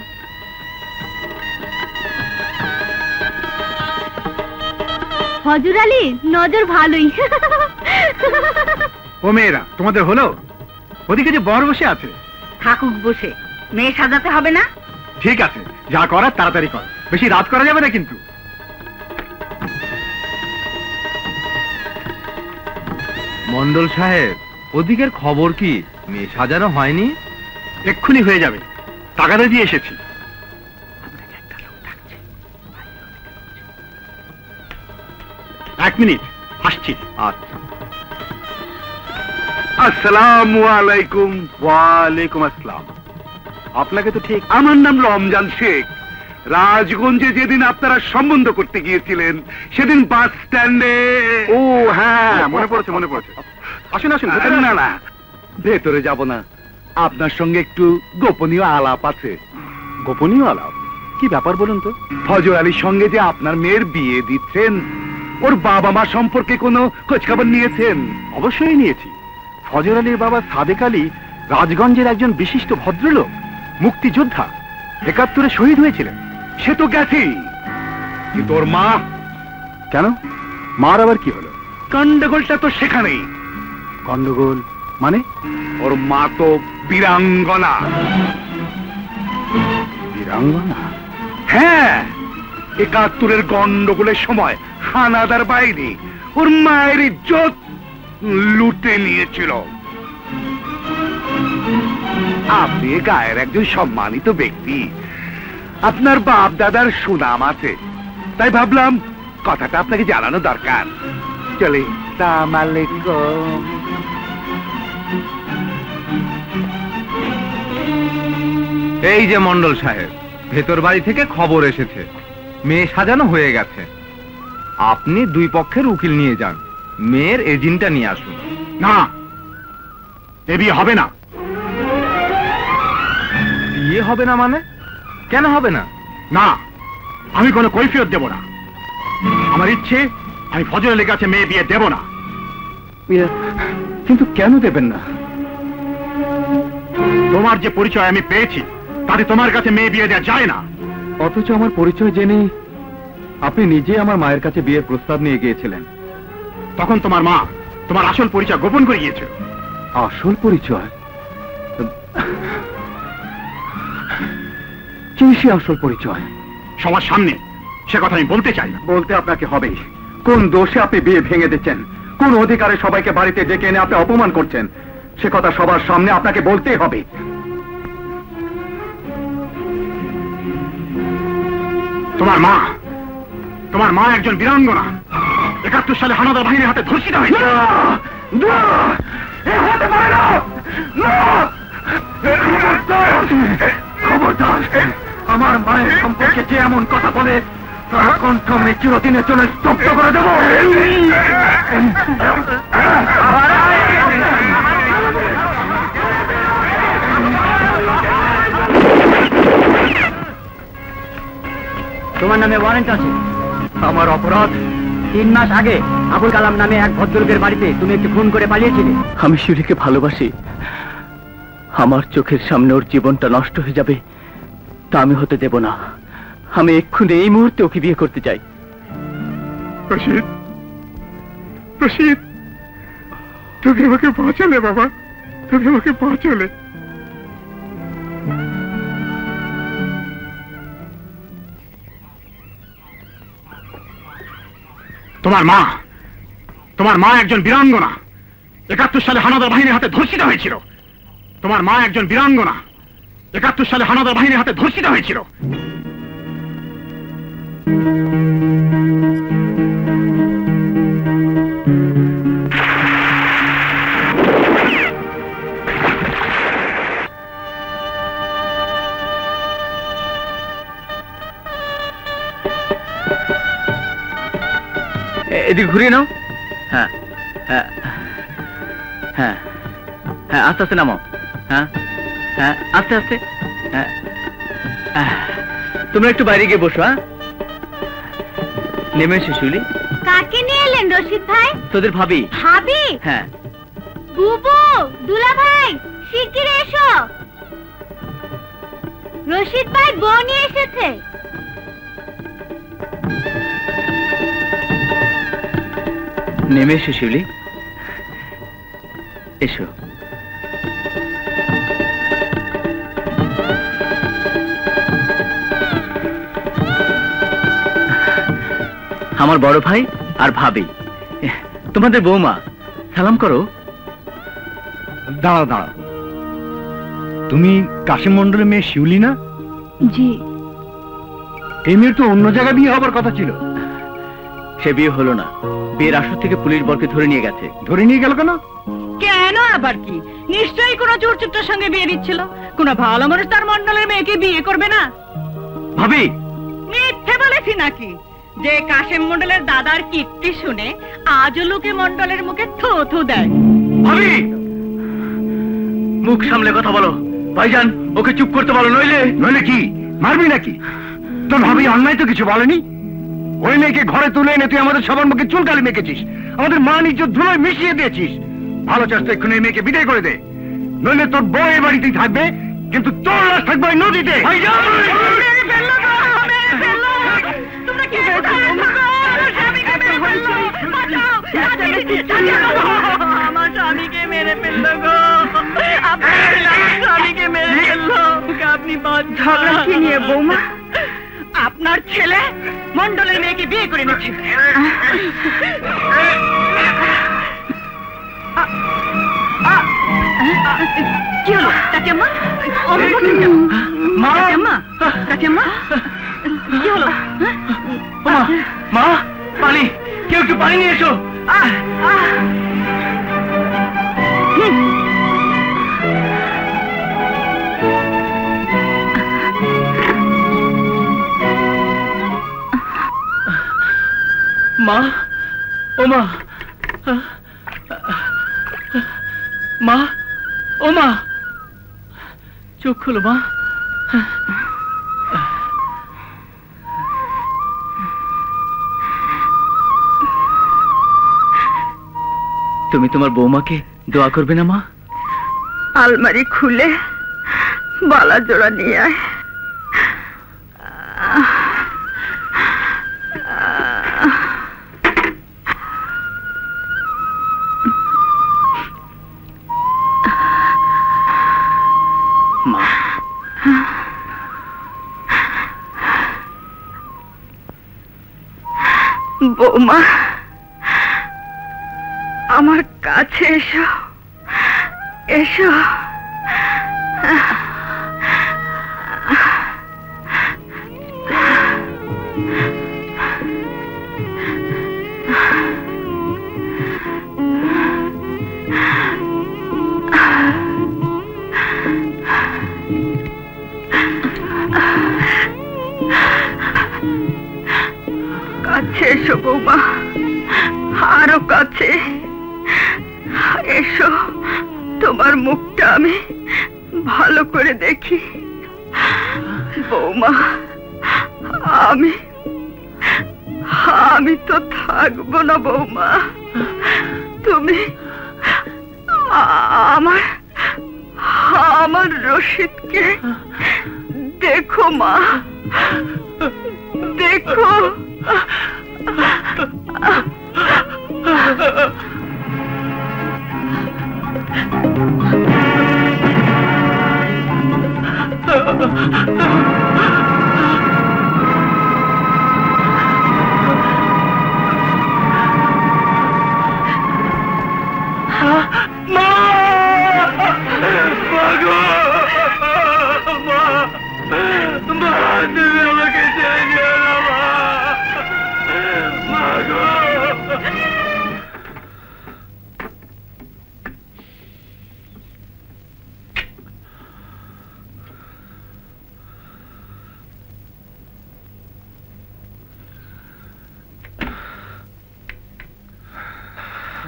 ফজর আলী নজর ভালোই। ও মেয়েরা, তোমাদের হলো? ওদিকে যে বর বসে আছে। থাকুক বসে, মেয়ে সাজাতে হবে না? ঠিক আছে, যা করার তাড়াতাড়ি কর, বেশি রাত করা যাবে না কিন্তু। মন্ডল সাহেব, ওদিকের খবর কি? মেয়ে সাজানো হয়নি? এক্ষুনি হয়ে যাবে, টাকাটা দিয়ে এসেছি। এক মিনিট, আসছি। আচ্ছা। আসসালামু আলাইকুম। ওয়ালাইকুম আসসালাম। আপনাকে তো ঠিক। আমার নাম রমজান শেখ। রাজগঞ্জে যেদিন আপনারা সম্বন্ধ করতে গিয়েছিলেন সেদিন বাস স্ট্যান্ডে। ও হ্যাঁ, মনে পড়েছে মনে পড়েছে। আসুন আসুন। না না, ভেতরে যাব না, আপনার সঙ্গে একটু গোপনীয় আলাপ আছে। গোপনীয় আলাপ? কি ব্যাপার বলুন তো? ফজর আলীর সঙ্গে যে আপনার মেয়ের বিয়ে দিচ্ছেন, ওর বাবা মা সম্পর্কে কোনো খোঁজখবর নিয়েছেন? অবশ্যই নিয়েছি। ফজর আলীর বাবা সাদেক আলী রাজগঞ্জের একজন বিশিষ্ট ভদ্রলোক, মুক্তিযোদ্ধা, 71-এ শহীদ হয়েছিলেন। সে তো গেছেই, কিন্তু ওর মা? কেন, মার আবার কি হলো? গন্ডগোলটা তো সেখানেই। গন্ডগোল মানে? ওর মা তো বীরাঙ্গনা। বীরাঙ্গনা? হ্যাঁ, 71-এর গন্ডগোলের সময় হানাদার বাইরে ওর মায়ের ইজ্জত লুটে নিয়েছিল। আপনি গায়ের একজন সম্মানিত ব্যক্তি, আপনার বাপ দাদার সুনাম আছে, তাই ভাবলাম কথাটা আপনাকে জানানো দরকার। চলে। আসসালামু আলাইকুম। এই যে মন্ডল সাহেব, ভেতর বাড়ি থেকে খবর এসেছে, মেয়ে সাজানো হয়ে গেছে। আপনি 2 পক্ষের উকিল নিয়ে যান, মেয়ের এজেন্টটা নিয়ে আসুন। না, এ বিয়ে হবে না। বিয়ে হবে না মানে? কেন হবে না? না, আমি কোনো কৈফিয়ত দেব না। আমার ইচ্ছে, আমি ফজর আলীর কাছে মেয়ে বিয়ে দেব না। কিন্তু কেন দেবেন না? তোমার যে পরিচয় আমি পেয়েছি তাতে তোমার কাছে মেয়ে বিয়ে দেওয়া যায় না। অথচ আমার পরিচয় জেনে আপনি নিজে আমার মায়ের কাছে বিয়ের প্রস্তাব নিয়ে গিয়েছিলেন। তখন তোমার মা তোমার আসল পরিচয় গোপন করে গিয়েছিল। আসল পরিচয়? কি সে আসল পরিচয়? সবার সামনে সে কথা আমি বলতে চাই না। বলতে আপনাকে হবেই। কোন দোষে আপনি বিয়ে ভেঙে দিচ্ছেন, কোন অধিকারে সবাইকে বাড়িতে ডেকে এনে আপনি অপমান করছেন, সে কথা সবার সামনে আপনাকে বলতেই হবে। তোমার মা একজন বীরাঙ্গনা, 71 সালে হানাদার বাহিনীর হাতে ধর্ষিত হয়েছে। খবরদার, আমার মায়ের সম্পর্কে যে এমন কথা বলে তার কণ্ঠ আমি চিরদিনের জন্য স্তব্ধ করে দেব। তোমার নামে ওয়ারেন্ট আছে। আমার অপরাধ? 3 মাস আগে আবুল কালাম নামে এক ভদ্রলোকের বাড়িতে তুমি একটু খুন করে পালিয়েছিলে। আমি শিউলিকে ভালোবাসি। আমার চোখের সামনে ওর জীবনটা নষ্ট হয়ে যাবে তা আমি হতে দেব না। আমি এক্ষুনি এই মুহূর্তে ওকে বিয়ে করতে চাই। রশিদ, রশিদ, তুমি আমাকে বাঁচালে বাবা, তুমি আমাকে বাঁচালে। তোমার মা একজন বীরাঙ্গনা, 71 সালে হানাদার বাহিনীর হাতে ধর্ষিত হয়েছিল। তোমার মা একজন বীরাঙ্গনা, 71 সালে হানাদার বাহিনীর হাতে ধর্ষিত হয়েছিল। এদিকে ঘুরিয়ে নাও। হ্যাঁ হ্যাঁ হ্যাঁ হ্যাঁ, আস্তে আস্তে নামো। হ্যাঁ হ্যাঁ, আস্তে আস্তে। হ্যাঁ, তোমরা একটু বাইরে গিয়ে বসো। হ্যাঁ, নেমে এসে শিউলি। কাকে নিয়ে এলেন রশিদ ভাই? তোদের ভাবি। ভাবি? হ্যাঁ। বুবু, দুলা ভাই, শিগগির এসো। রশিদ ভাই বউ নিয়ে এসেছে। নেমে এসো শিউলি, এসো। আমার বড় ভাই আর ভাবি, তোমাদের বৌমা। সালাম করো। দাঁড়াও দাঁড়াও, তুমি কাশিম মন্ডলের মেয়ে শিউলি না? জি। এই মেয়ের তো অন্য জায়গায় বিয়ে হবার কথা ছিল। সে বিয়ে হলো না। বিয়ের আসর থেকে পুলিশ বরকে ধরে নিয়ে গেছে। ধরে নিয়ে গেল কেন? কেন আবার কি? নিশ্চয়ই কোনো চোরচিত্রের সঙ্গে বিয়ে দিচ্ছিল। কোন ভালো মানুষ তার মন্ডলের মেয়েকে বিয়ে করবে না। ভাবি, মিথ্যে বলেছি নাকি? যে কাশেম মন্ডলের দাদার কীর্তি শুনে আজও লোকে মন্ডলের মুখে থু থু দেয়। ভাবি, মুখ সামলে কথা বলো। ভাইজান, ওকে চুপ করতে বলো, নইলে কি মারবি নাকি? তোর ভাবি অন্যায় তো কিছু বলেনি। ওই মেয়েকে ঘরে তুলে এনে তুই আমাদের সবার মুখে চুনকালি মেখেছিস, আমাদের মান ইজ্জত ধুলোয় মিশিয়ে দিয়েছিস। ভালো চাস তো এক্ষুনি এই মেয়েকে বিদায় করে দে, নইলে তোর বউ এই বাড়িতেই থাকবে, কিন্তু তোর লাশ থাকবে ওই নদীতে। আমার স্বামীকে মেরে ফেললো গো, আপনার স্বামীকে মেরে ফেললো। আপনি ঝগড়া কি নিয়ে বৌমা? আপনার ছেলে মন্ডলের মেয়েকে বিয়ে করে নিচ্ছে। কি হলো কাকিয়াম্মা? কাকিয়াম্মা, কাকিয়াম্মা, কি হলো? মা, পানি, কেউ একটু পানি নিয়ে এসো। মা, ও মা, মা, ও মা, চোখ খুলো মা। তুমি তোমার বৌমাকে দোয়া করবে না মা? আলমারি খুলে বালা জোড়া নিয়ে আয়। মা, বৌমা, আমার কাছে এসো, এসো। কাছে এসো বৌমা, আরো কাছে এসো, তোমার মুখটা আমি ভালো করে দেখি। বৌমা, আমি তো থাকবো না বৌমা, তুমি আমার রশিদকে দেখো মা, দেখো।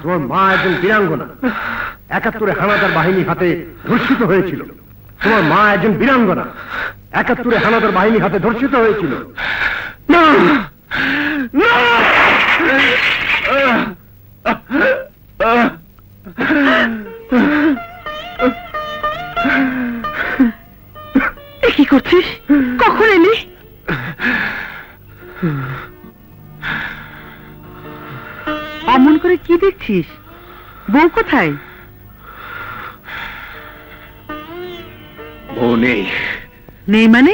তোমার মা একজন বীরাঙ্গনা, ৭১ হানাদার বাহিনীর হাতে ধর্ষিত হয়েছিল। তোমার মা একজন বীরাঙ্গনা, ৭১ হানাদার বাহিনীর হাতে ধর্ষিত হয়েছিল। কি করছিস? কখন এলি? অমন করে কি দেখছিস? বউ কোথায়? বউ নেই। নেই মানে?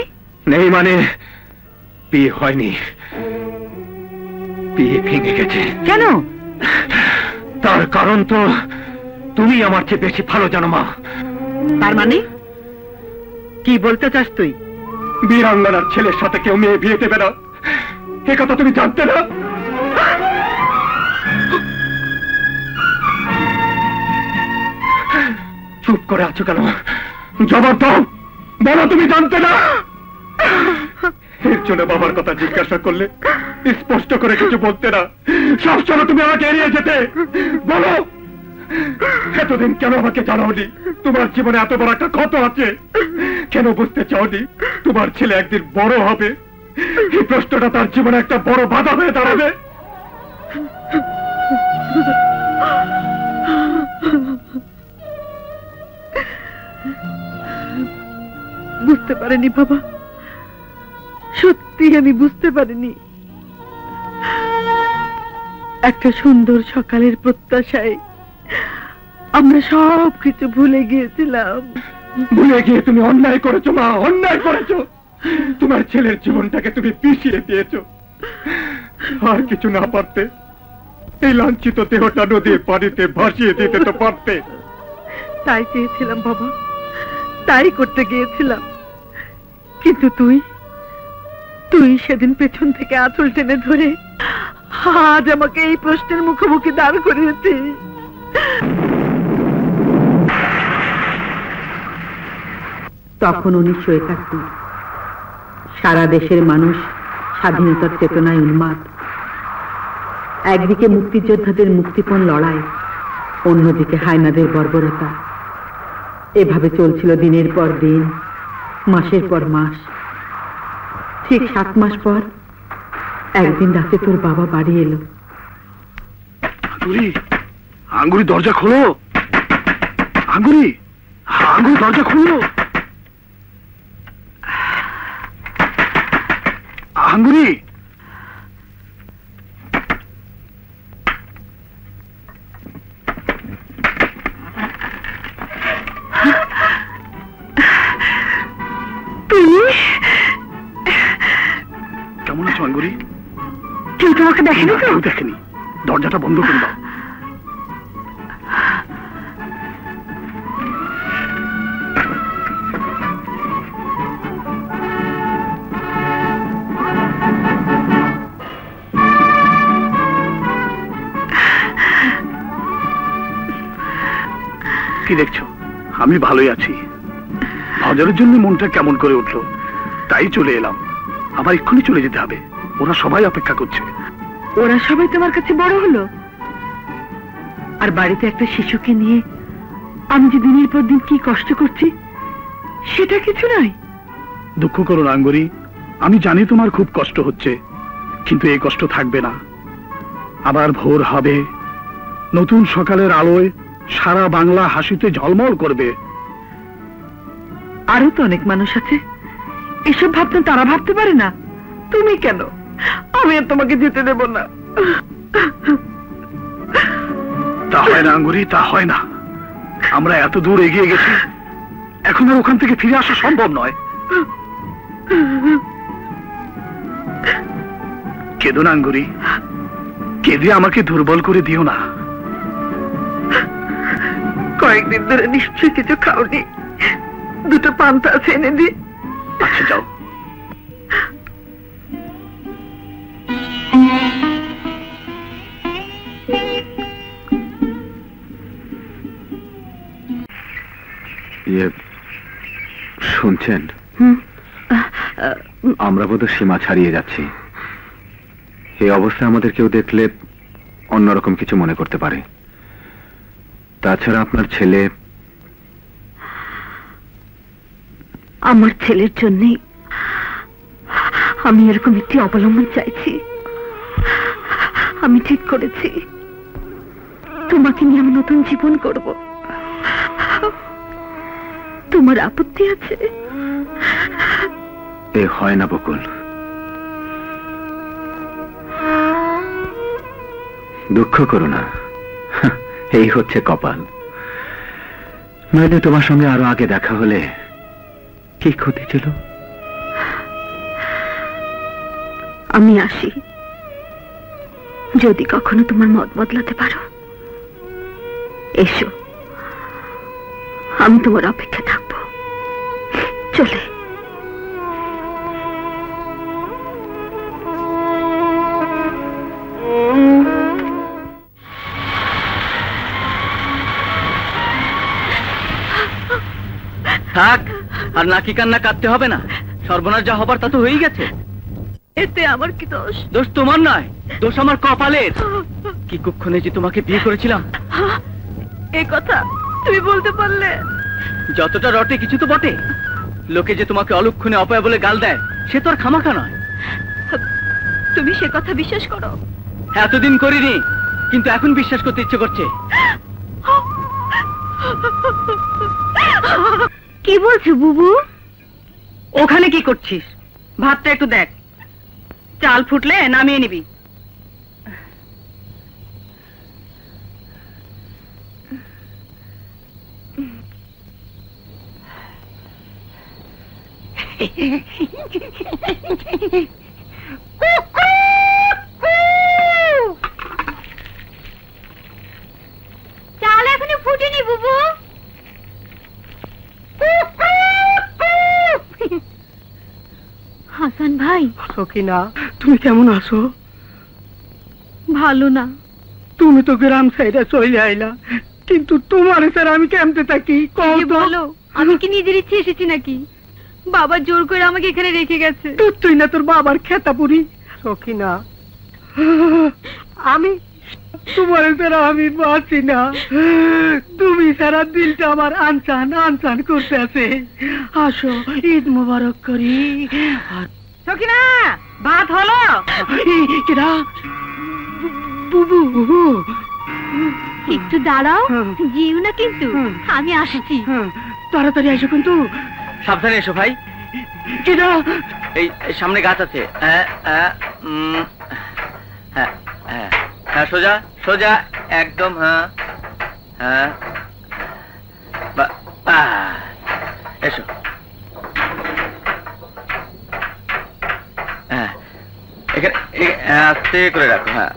নেই মানে বিয়ে হয়নি, বিয়ে ভেঙে গেছে। কেন? তার কারণ তো তুমি আমার চেয়ে বেশি ভালো জানো মা। তার মানে কি বলতে চাস তুই? বীরাঙ্গনার ছেলের সাথে কেউ মেয়ে বিয়ে দেবে না, এ কথা তুমি জানতে না? চুপ করে আছো কেন? জবাব দাও, বলো তুমি জানতে না? এর জন্য বাবার কথা জিজ্ঞাসা করলে স্পষ্ট করে কিছু বলতে না, সবসময় তুমি আমাকে এড়িয়ে যেতে। বলো, এতদিন কেন আমাকে জানাওনি? তোমার জীবনে এত বড় একটা ক্ষত আছে, কেন বুঝতে চাওনি তোমার ছেলে একদিন বড় হবে? এই প্রশ্নটা তার জীবনে একটা বড় বাধা হয়ে দাঁড়াবে। বুঝতে পারিনি বাবা, সত্যি আমি বুঝতে পারিনি। একটা সুন্দর সকালের প্রত্যাশায় আমরা সব কিছু ভুলে গিয়েছিলাম। ভুলে গিয়ে তুমি অন্যায় করেছো মা, অন্যায় করেছো। তোমার ছেলের জীবনটাকে তুমি পিছিয়ে দিয়েছো। আর কিছু না পারতে এই লাঞ্ছিত দেহটা নদীর পানিতে ভাসিয়ে দিতে তো পারতে। তাই চেয়েছিলাম বাবা, তাই করতে গিয়েছিলাম, কিন্তু তুই সেদিন পেছন থেকে আঁচল টেনে ধরে আজ আমাকে এই প্রশ্নের মুখোমুখি দাঁড় করিয়েছিস। তখন ১৯৭১, সারা দেশের মানুষ স্বাধীনতার চেতনায় উন্মাদ। একদিকে মুক্তিযোদ্ধাদের মুক্তিপণ লড়াই, অন্যদিকে হায়নাদের বর্বরতা। এভাবে চলছিল দিনের পর দিন, মাসের পর মাস। ঠিক ৭ মাস পর একদিন রাতে তোর বাবা বাড়ি এলো। আঙ্গুরি দরজা খোলো, আঙ্গুরি দরজা খুলো। আঙ্গুরি, তুমি কেমন আছো আঙ্গুরি? কেউ তোমাকে দেখেনি তো? কেউ দেখেনি। দরজাটা বন্ধ করে দাও। কি দেখছো? আমি ভালোই আছি। হজরের জন্য মনটা কেমন করে উঠলো, তাই চলে এলাম। আবার এক্ষুনি চলে যেতে হবে, ওরা সবাই অপেক্ষা করছে। ওরা সবাই তোমার কাছে বড় হলো, আর বাড়িতে একটা শিশুকে নিয়ে আমি যে দিনের পর দিন কি কষ্ট করছি সেটা কিছু নাই। দুঃখ করো না আঙ্গুরি, আমি জানি তোমার খুব কষ্ট হচ্ছে, কিন্তু এই কষ্ট থাকবে না। আবার ভোর হবে, নতুন সকালের আলোয় সারা বাংলা হাসিতে ঝলমল করবে। আরো তো অনেক মানুষ আছে, এসব ভাবতে তারা ভাবতে পারে না, তুমি কেন? আমি আর তোমাকে যেতে দেব না। তা হয় না আঙ্গুরি, তা হয় না। আমরা এত দূর এগিয়ে গেছি, এখন আর ওখান থেকে ফিরে আসা সম্ভব নয়। কেঁদো না আঙ্গুরি, কেঁদে আমাকে দুর্বল করে দিও না। কয়েকদিন ধরে নিশ্চয়ই কিছু খাওনি, দুটো পান্তা আছে এনে দি। আচ্ছা যাও। শুনছেন, আমরা বোধহয় সীমা ছাড়িয়ে যাচ্ছি। এই অবস্থায় আমাদের কেউ দেখলে অন্যরকম কিছু মনে করতে পারে। তাছাড়া আপনার ছেলে, আমার ছেলের জন্যে আমি এরকম একটি অবলম্বন চাইছি। আমি ঠিক করেছি তোমাকে নিয়ে আমি নতুন জীবন করব। তোমার আপত্তি আছে? এ হয় না বকুল, দুঃখ করো না, এই হচ্ছে কপাল। নইলে তোমার সঙ্গে আরো আগে দেখা হলে কি ক্ষতি ছিল। আমি আসি, যদি কখনো তোমার মত বদলাতে পারো এসো, আমি তোমার অপেক্ষা থাকবো। চলে থাক, আর নাকি কান্না কাঁদতে হবে না। সর্বনাশ যা হবার তা তো হয়েই গেছে। এতে আমার কি দোষ? দোষ তোমার নয়, দোষ আমার কপালের। কি কুক্ষণে যে তোমাকে বিয়ে করেছিলাম। এ কথা তুমি বলতে পারলে? যতটা রটে কিছু তো বটে। লোকে যে তোমাকে অলক্ষণে অপয়া বলে গাল দেয়, সে তো আর খামাখা নয়। তুমি সে কথা বিশ্বাস করো? এতদিন করিনি, কিন্তু এখন বিশ্বাস করতে ইচ্ছে করছে। কি বলছো বুবু? ওখানে কি করছিস? ভাতটা একটু দেখ, চাল ফুটলে নামিয়ে নিবি। চাল এখনো ফুটেনি বুবু। হাসান ভাই। সখিনা, তুমি কেমন আছো? ভালো না। তুমি তো গ্রাম সাইডে চলে আইলা, কিন্তু তোমার স্যার আমি কেমতে থাকি বলো? আমি কি নিজের ইচ্ছে এসেছি নাকি? বাবা জোর করে আমাকে এখানে রেখে গেছে। তুই না তোর বাবার খেতাপুরি। সখিনা, আমি তোমার ছাড়া আমি বাঁচি না। তুমি সারা দিলটা আমার আনসান আনসান করতে আছে। আসো, ঈদ মোবারক করি। সখিনা, ভাত হলো? কিরা বুবু, একটু দাঁড়াও, যেও না কিন্তু, আমি আসছি। তাড়াতাড়ি আসো কিন্তু। সাবধানে এসো ভাই। কিরা? এই সামনে গাছ আছে। হ্যাঁ হ্যাঁ হ্যাঁ হ্যাঁ, সোজা সোজা একদম। হ্যাঁ হ্যাঁ, এসো। আস্তে করে রাখো। হ্যাঁ,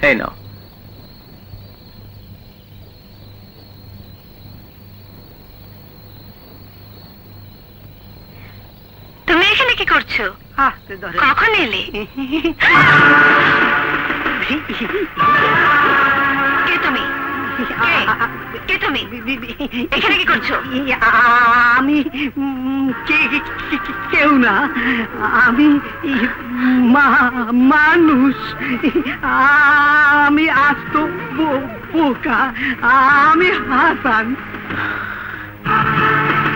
এই নাও। তুমি এখানে কি করছো? কখন এলে? কে তুমি? কে তুমি? এখানে কি করছো? আমি কেউ না, আমি মানুষ। আমি আস্ত বোকা। আমি হাসান।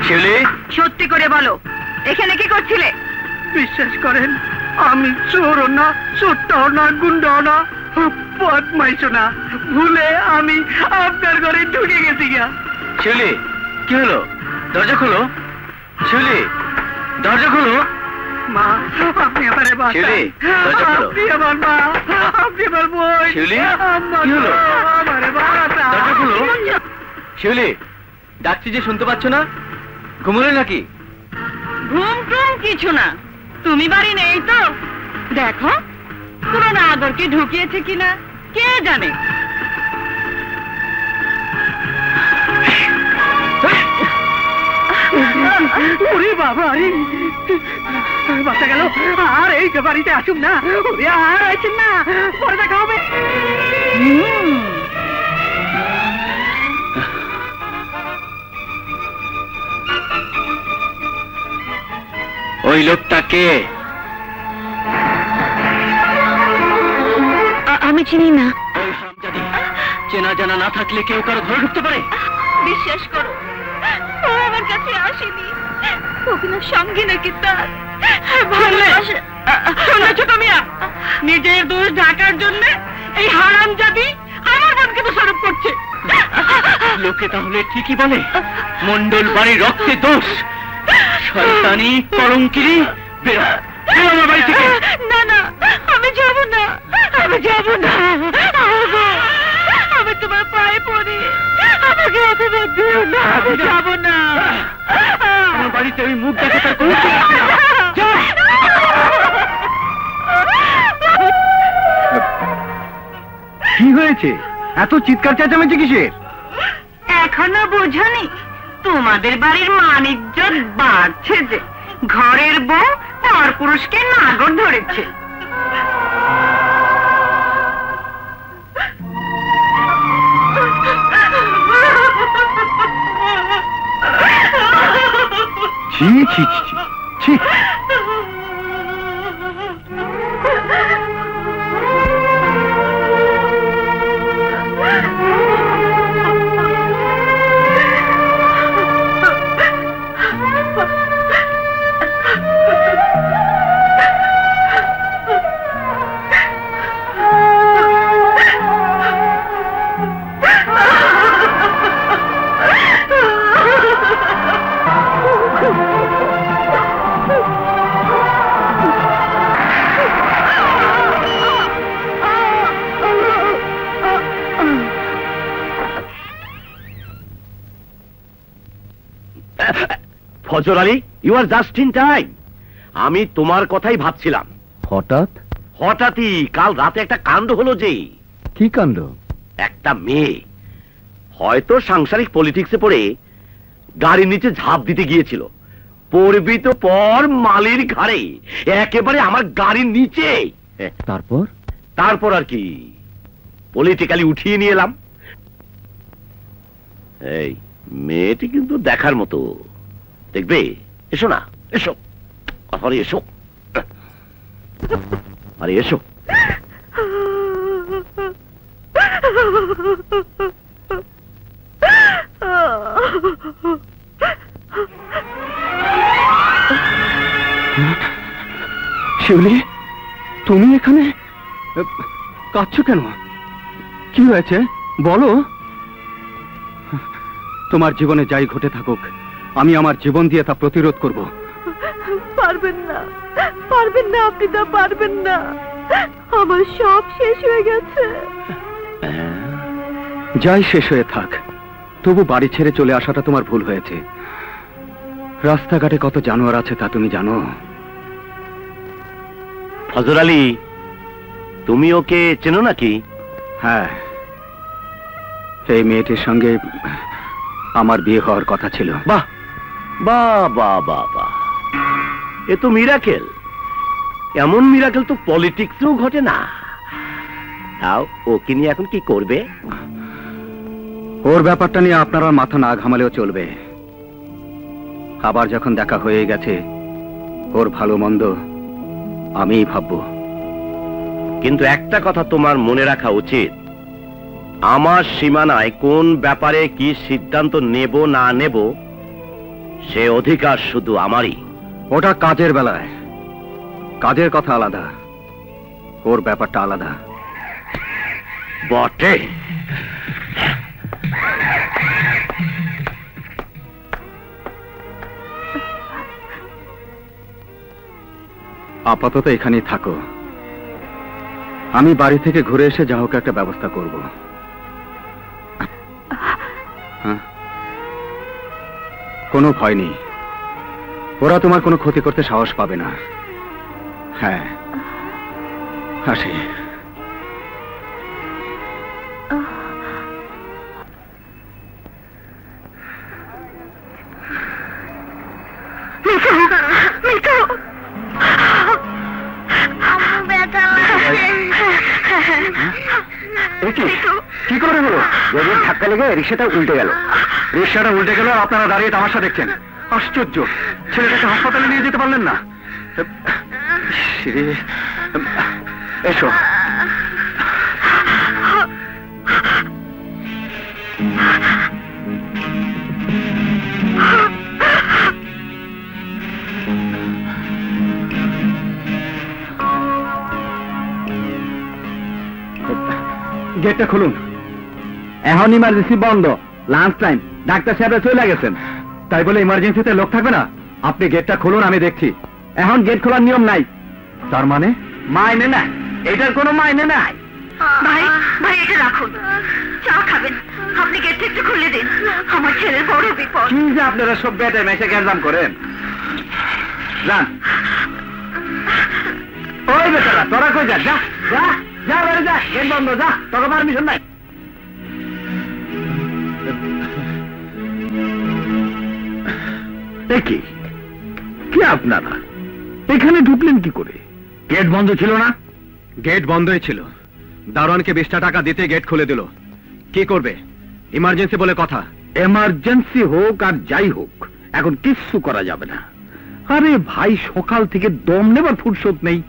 শিউলি, সত্যি করে বলো, এখানে কি করছিলে? বিশ্বাস করেন, আমি চোরও না, চোরটাও না, গুন্ডাও না, বদমাইশও না। ভুলে আমি আপনার ঘরে ঢুকে গেছি গা। শিউলি, কি হলো? দরজা খোলো। শিউলি, দরজা খোলো। মা, আপনি আমার শিউলি, দরজা খোলো। আপনি আমার মা, আপনি আমার বোন। শিউলি, কি হলো? দরজা খোলো। শিউলি, ডাকছি যে শুনতে পাচ্ছ না? ঘুমোলে নাকি? ঘুম টুম কিছু না। তুমি বাড়ি নেই তো? দেখো পুরোনো আদর কি ঢুকিয়েছে কিনা কে জানে। ওরে বাবা, বাচ্চা গেল। আর এই বাড়িতে আসুন না, ওরে আর আছেন না, পরে দেখা হবে। ওই লোকটাকে আমি চিনি না। ওই হারামজাদি চেনা জানা না থাকলে কেউ কারো ঘরে ঢুকতে পারে? বিশ্বাস করো, ও আমার কাছে আসেনি। ওকে না সঙ্গে নাকি তার শুনেছো তুমি? নিজের দোষ ঢাকার জন্য এই হারামজাদি আমার বোনকে দোষারোপ করছে। লোকে তাহলে ঠিকই বলে মন্ডল বাড়ির রক্তে দোষ। শয়তানি কলঙ্কিনী, বেরো বেরো আমার বাড়ি থেকে। না না, আমি যাব না, আমি যাব না। আমি তোমার পায়ে পড়ি, আমাকে অপবাদ দিও না, আমি যাব না। আমার বাড়িতে ওই মুখ দেখে তার কোনো কি হয়েছে? এত চিৎকার চেঁচামেচি কিসের? এখনো বোঝনি? তোমাদের বাড়ির মান-ইজ্জত বাড়ছে যে ঘরের বউ পর পুরুষকে নাগর ধরেছে। ছি ছি ছি ছি। Fazar Ali, you are just in time. আমি তোমার কথাই ভাবছিলাম। হঠাৎ? হঠাৎই কাল রাতে একটা কাণ্ড হলো। যে কি কাণ্ড? একটা মেয়ে হয়তো সাংসারিক পলিটিক্সে পড়ে গাড়ির নিচে ঝাঁপ দিতে গিয়েছিল। পড়বি তো পর মালির ঘাড়ে, একেবারে আমার গাড়ির নিচে। তারপর? তারপর আর কি, পলিটিক্যালি উঠিয়ে নিয়ে এলাম। এই মেয়েটি কিন্তু দেখার মতো, দেখবে? এসো না, এসো। আরে এসো, আরে এসো। শিউলি, তুমি এখানে? কাঁদছো কেন? কি হয়েছে বলো। তোমার জীবনে যাই ঘটে থাকুক, আমি আমার জীবন দিয়ে তা প্রতিরোধ করব। পারবেন না, পারবেন না, আপনি তা পারবেন না। আমার সব শেষ হয়ে গেছে। যাই শেষ হয়ে থাক, তবু বাড়ি ছেড়ে চলে আসাটা তোমার ভুল হয়েছে। রাস্তাঘাটে কত জানোয়ার আছে তা তুমি জানো? ফজর আলী, তুমি ওকে চেনো নাকি? হ্যাঁ, এই মেয়েটির সঙ্গে আমার বিয়ে হওয়ার কথা ছিল। বাহ বাহ বাহ বাহ বাহ, এ তো মিরাকেল। এমন মিরাকেল তো পলিটিক্সেও ঘটে না। তাও ওকে নিয়ে এখন কি করবে? ওর ব্যাপারটা নিয়ে আপনারা মাথা না ঘামালেও চলবে। আবার যখন দেখা হয়ে গেছে, ওর ভালো মন্দ আমিই ভাববো। কিন্তু একটা কথা তোমার মনে রাখা উচিত, আমার সীমানায় কোন ব্যাপারে কি সিদ্ধান্ত নেব না নেব সে অধিকার শুধু আমারই। ওটা কাজের বেলায়, কাজের কথা আলাদা, ওর ব্যাপারটা আলাদা। বটে। আপাতত এখানেই থাকো, আমি বাড়ি থেকে ঘুরে এসে যা হোক একটা ব্যবস্থা করব। হ্যাঁ, কোনো ভয় নেই, ওরা তোমার কোনো ক্ষতি করতে সাহস পাবে না। হ্যাঁ, আসি। কি করে হলো? গভীর ধাক্কা লেগে রিক্সাটা উল্টে গেল। রিক্সাটা উল্টে গেল, আপনারা দাঁড়িয়ে তামাশা দেখছেন। আশ্চর্য, ছেলেটাকে হাসপাতালে নিয়ে যেতে পারলেন না? এসো। গেটটা খুলুন। এখন ইমার্জেন্সি বন্ধ, লাঞ্চ টাইম, ডাক্তার সাহেব চলে গেছেন। তাই বলে ইমার্জেন্সিতে লোক থাকবে না? আপনি গেটটা খুলুন, আমি দেখছি। এখন গেট খোলার নিয়ম নাই। তার মানে? মাইনে নাই, এটার কোনো মাইনে নাই। ভাই ভাই, এটা রাখুন, চা খাবেন। আপনি গেটটা একটু খুলে দিন, আমার ছেলের বড় বিপদ। কি যে আপনারা সব বেটে মেসে গ্যাঞ্জাম করেন। যান। ওই বেটারা, তোরা কই যা? যা যা যা, বাইরে যা, গেট বন্ধ, যা, তোকে পারমিশন নাই। কি কি আপনারা এখানে ঢুকলেন কি করে? গেট বন্ধ ছিল না? গেট বন্ধই ছিল, দারোয়ানকে 20টা টাকা দিতে গেট খুলে দিল। কি করবে? ইমার্জেন্সি বলে কথা। এমার্জেন্সি হোক আর যাই হোক, এখন কিচ্ছু করা যাবে না। আরে ভাই, সকাল থেকে দম নেবার ফুরসত নেই।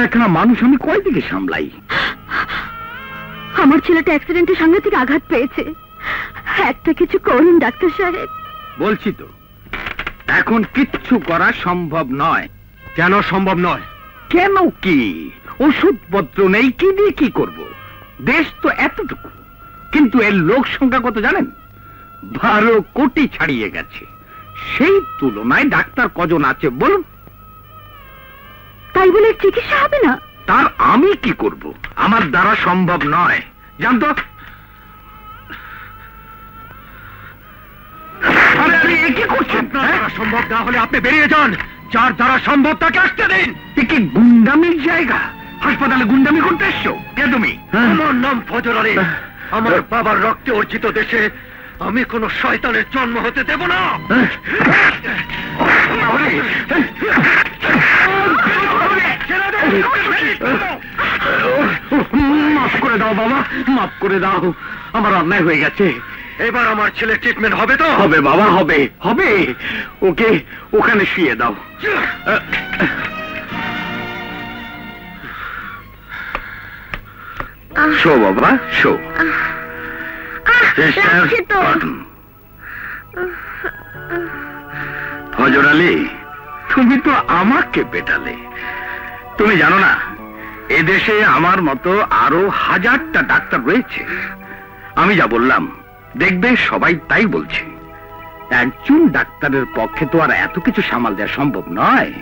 একা মানুষ আমি কয়দিকে সামলাই? আমার ছেলেটা অ্যাক্সিডেন্টে সাংঘাতিক আঘাত পেয়েছে, একটা কিছু করুন ডাক্তার সাহেব। বলছি তো, এখন কিচ্ছু করা সম্ভব নয়। কেন সম্ভব নয়? কেন কি? ওষুধপত্র নেই, কি দিয়ে কি করব? দেশ তো এতটুকু, কিন্তু এর লোক সংখ্যা কত জানেন? 12 কোটি ছাড়িয়ে গেছে। সেই তুলনায় ডাক্তার কজন আছে বলুন? তাই বলে চিকিৎসা হবে না? তার আমি কি করব? আমার দ্বারা সম্ভব নয়, জানতো। আরে আরে, এ কি করছেন? সম্ভব না হলে আপনি বেরিয়ে যান, যার দ্বারা সম্ভব তাকে আসতে দিন। এ কি গুন্ডামির জায়গা? হাসপাতালে গুন্ডামি করতে এসছো? কে তুমি? আমার নাম ফজর আলী। আমার বাবার রক্তে অর্জিত দেশে আমি কোন শয়তানের জন্ম হতে দেব না। মাফ করে দাও বাবা, মাফ করে দাও, আমার অন্যায় হয়ে গেছে। এবার আমার ছেলে ট্রিটমেন্ট হবে তো? হবে বাবা, হবে হবে। ওকে ওখানে শুয়ে দাও। শো বাবা, শো। ফজর আলী, তুমি তো আমাকে পেটালে। তুমি জানো না, এদেশে আমার মতো আরো 1000টা ডাক্তার রয়েছে। আমি যা বললাম দেখবে সবাই তাই বলছে। একজন ডাক্তারের পক্ষে তো আর এত কিছু সামাল দেওয়া সম্ভব নয়।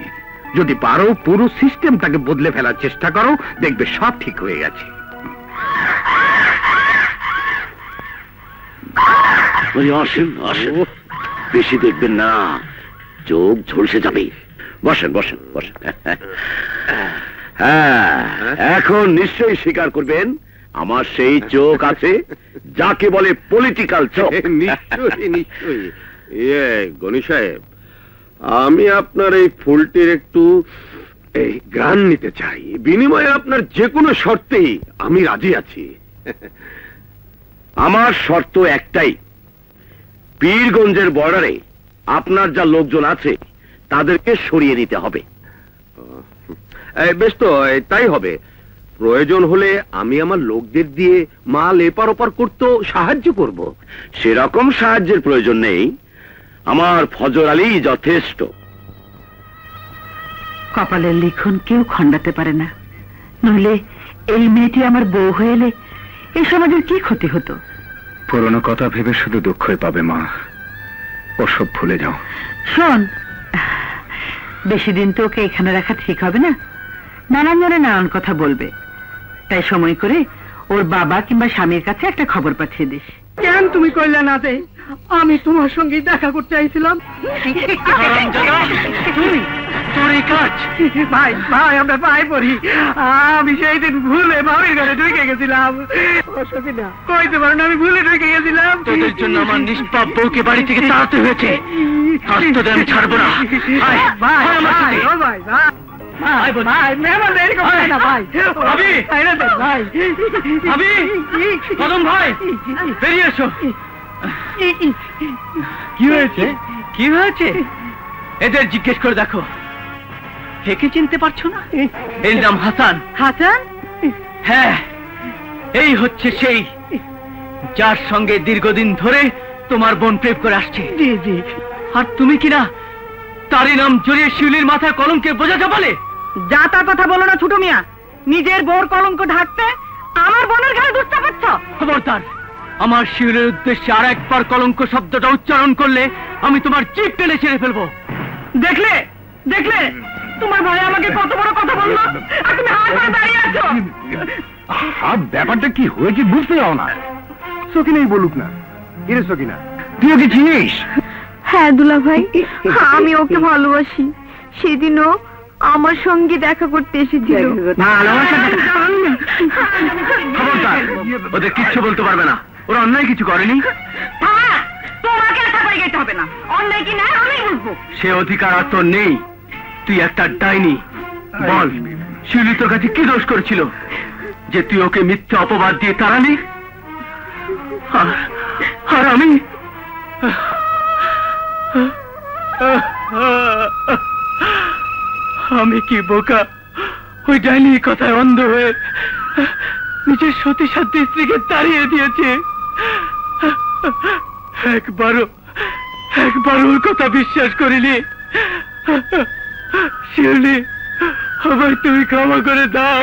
যদি পারো পুরো সিস্টেমটাকে বদলে ফেলার চেষ্টা করো, দেখবে সব ঠিক হয়ে গেছে। আসেন আসেন, বেশি দেখবেন না, চোখ ঝলসে যাবে। বসেন বসেন বসেন। হ্যাঁ, এখন নিশ্চয়ই স্বীকার করবেন আমার সেই চোখ আছে যাকে বলে পলিটিক্যাল চোখ। নিশ্চয়ই নিশ্চয়ই। গণি সাহেব, আমি আপনার এই ফুলটির একটু এই গান নিতে চাই। বিনিময়ে আপনার যে কোনো শর্তেই আমি রাজি আছি। আমার শর্ত একটাই, পীরগঞ্জের বর্ডারে আপনার যা লোকজন আছে তাদেরকে সরিয়ে দিতে হবে। বেশ তো, তাই হবে। প্রয়োজন হলে আমি আমার লোকদের দিয়ে মাল এপার ওপার করতেও সাহায্য করব। সেরকম সাহায্যের প্রয়োজন নেই, আমার ফজর আলী যথেষ্ট। কপালের লিখন কেউ খণ্ডাতে পারে না, নইলে এই মেয়েটি আমার বউ হয়ে এলে এই সমাজের কি ক্ষতি হতো। পুরনো কথা ভেবে শুধু দুঃখই পাবে মা, ওসব ভুলে যাও। শোন, বেশি দিন তো ওকে এখানে রাখা ঠিক হবে না, নানান জনে নানান কথা বলবে। তাই সময় করে ওর বাবা কিংবা স্বামীর কাছে একটা খবর পাঠিয়ে দিস। কেন তুমি কইলে না যে আমি তোমার সঙ্গে দেখা করতে আইছিলাম? ভাই ভাই, আমরা পায়ে পড়ি। আমি সেই দিন ভুলে মামির ঘরে ঢুকে গেছিলাম। কইতে পারো না, আমি ভুলে ঢুকে গেছিলাম। তোদের জন্য আমার নিষ্পাপ বউকে বাড়ি থেকে তাড়াতে হয়েছে, আজ তোদের আমি ছাড়বো না। ভাই ভাই ও ভাই ভাই ভাই, মেহমান এরকম হয় না ভাই। ভাবি, ভাই ভাবি, কদম ভাই বেরিয়ে এসো। কি হয়েছে? কি হয়েছে? এদের জিজ্ঞেস করে দেখো, একে চিনতে পারছো না? এর নাম হাসান। হাসান? হ্যাঁ, এই হচ্ছে সেই যার সঙ্গে দীর্ঘদিন ধরে তোমার বোন প্রেম করে আসছে। জি জি। আর তুমি কিনা তারই নাম জড়িয়ে শিউলির মাথায় কলঙ্কে বোঝাতে বলে? যা তার কথা বলো না ছোট মিয়া। নিজের বোর কলঙ্ক ঢাকতে আমার বোনের ঘরে দুষ্টা পাচ্ছ। খবরদার, আমার শিউলের উদ্দেশ্যে আর একবার কলঙ্ক শব্দটা উচ্চারণ করলে আমি তোমার জিভ টেনে ছেড়ে ফেলবো। দেখলে দেখলে তোমার ভাই আমাকে কত বড় কথা বললো, আর তুমি হাত ধরে দাঁড়িয়ে আছো। ব্যাপারটা কি হয়েছে বুঝতে যাও না। সকিনাই বলুক না। কিরে সকিনা, তুই ওকে চিনিস? হ্যাঁ দুলা ভাই, আমি ওকে ভালোবাসি। সেদিনও আমার সঙ্গে দেখা করতে এসেছিল। ওদের কিচ্ছু বলতে পারবে না, ওরা অন্যায় কিছু করেনি। তোমাকে একা যেতে হবে না, অন্যায় কি না আমি বুঝবো। সে অধিকার আর তোর নেই, তুই একটা ডাইনি। বল, শিউলি তোর কাছে কি দোষ করেছিল যে তুই ওকে মিথ্যা অপবাদ দিয়ে তাড়ালি? আর আমি আমি কি বোকা ওই ডাইনি কথায় অন্ধ হয়ে নিজের সতী সাথী স্ত্রীকে তাড়িয়ে দিয়েছে। একবারও ওর কথা বিশ্বাস করিনি। শিউলি, আমায় তুমি ক্ষমা করে দাও।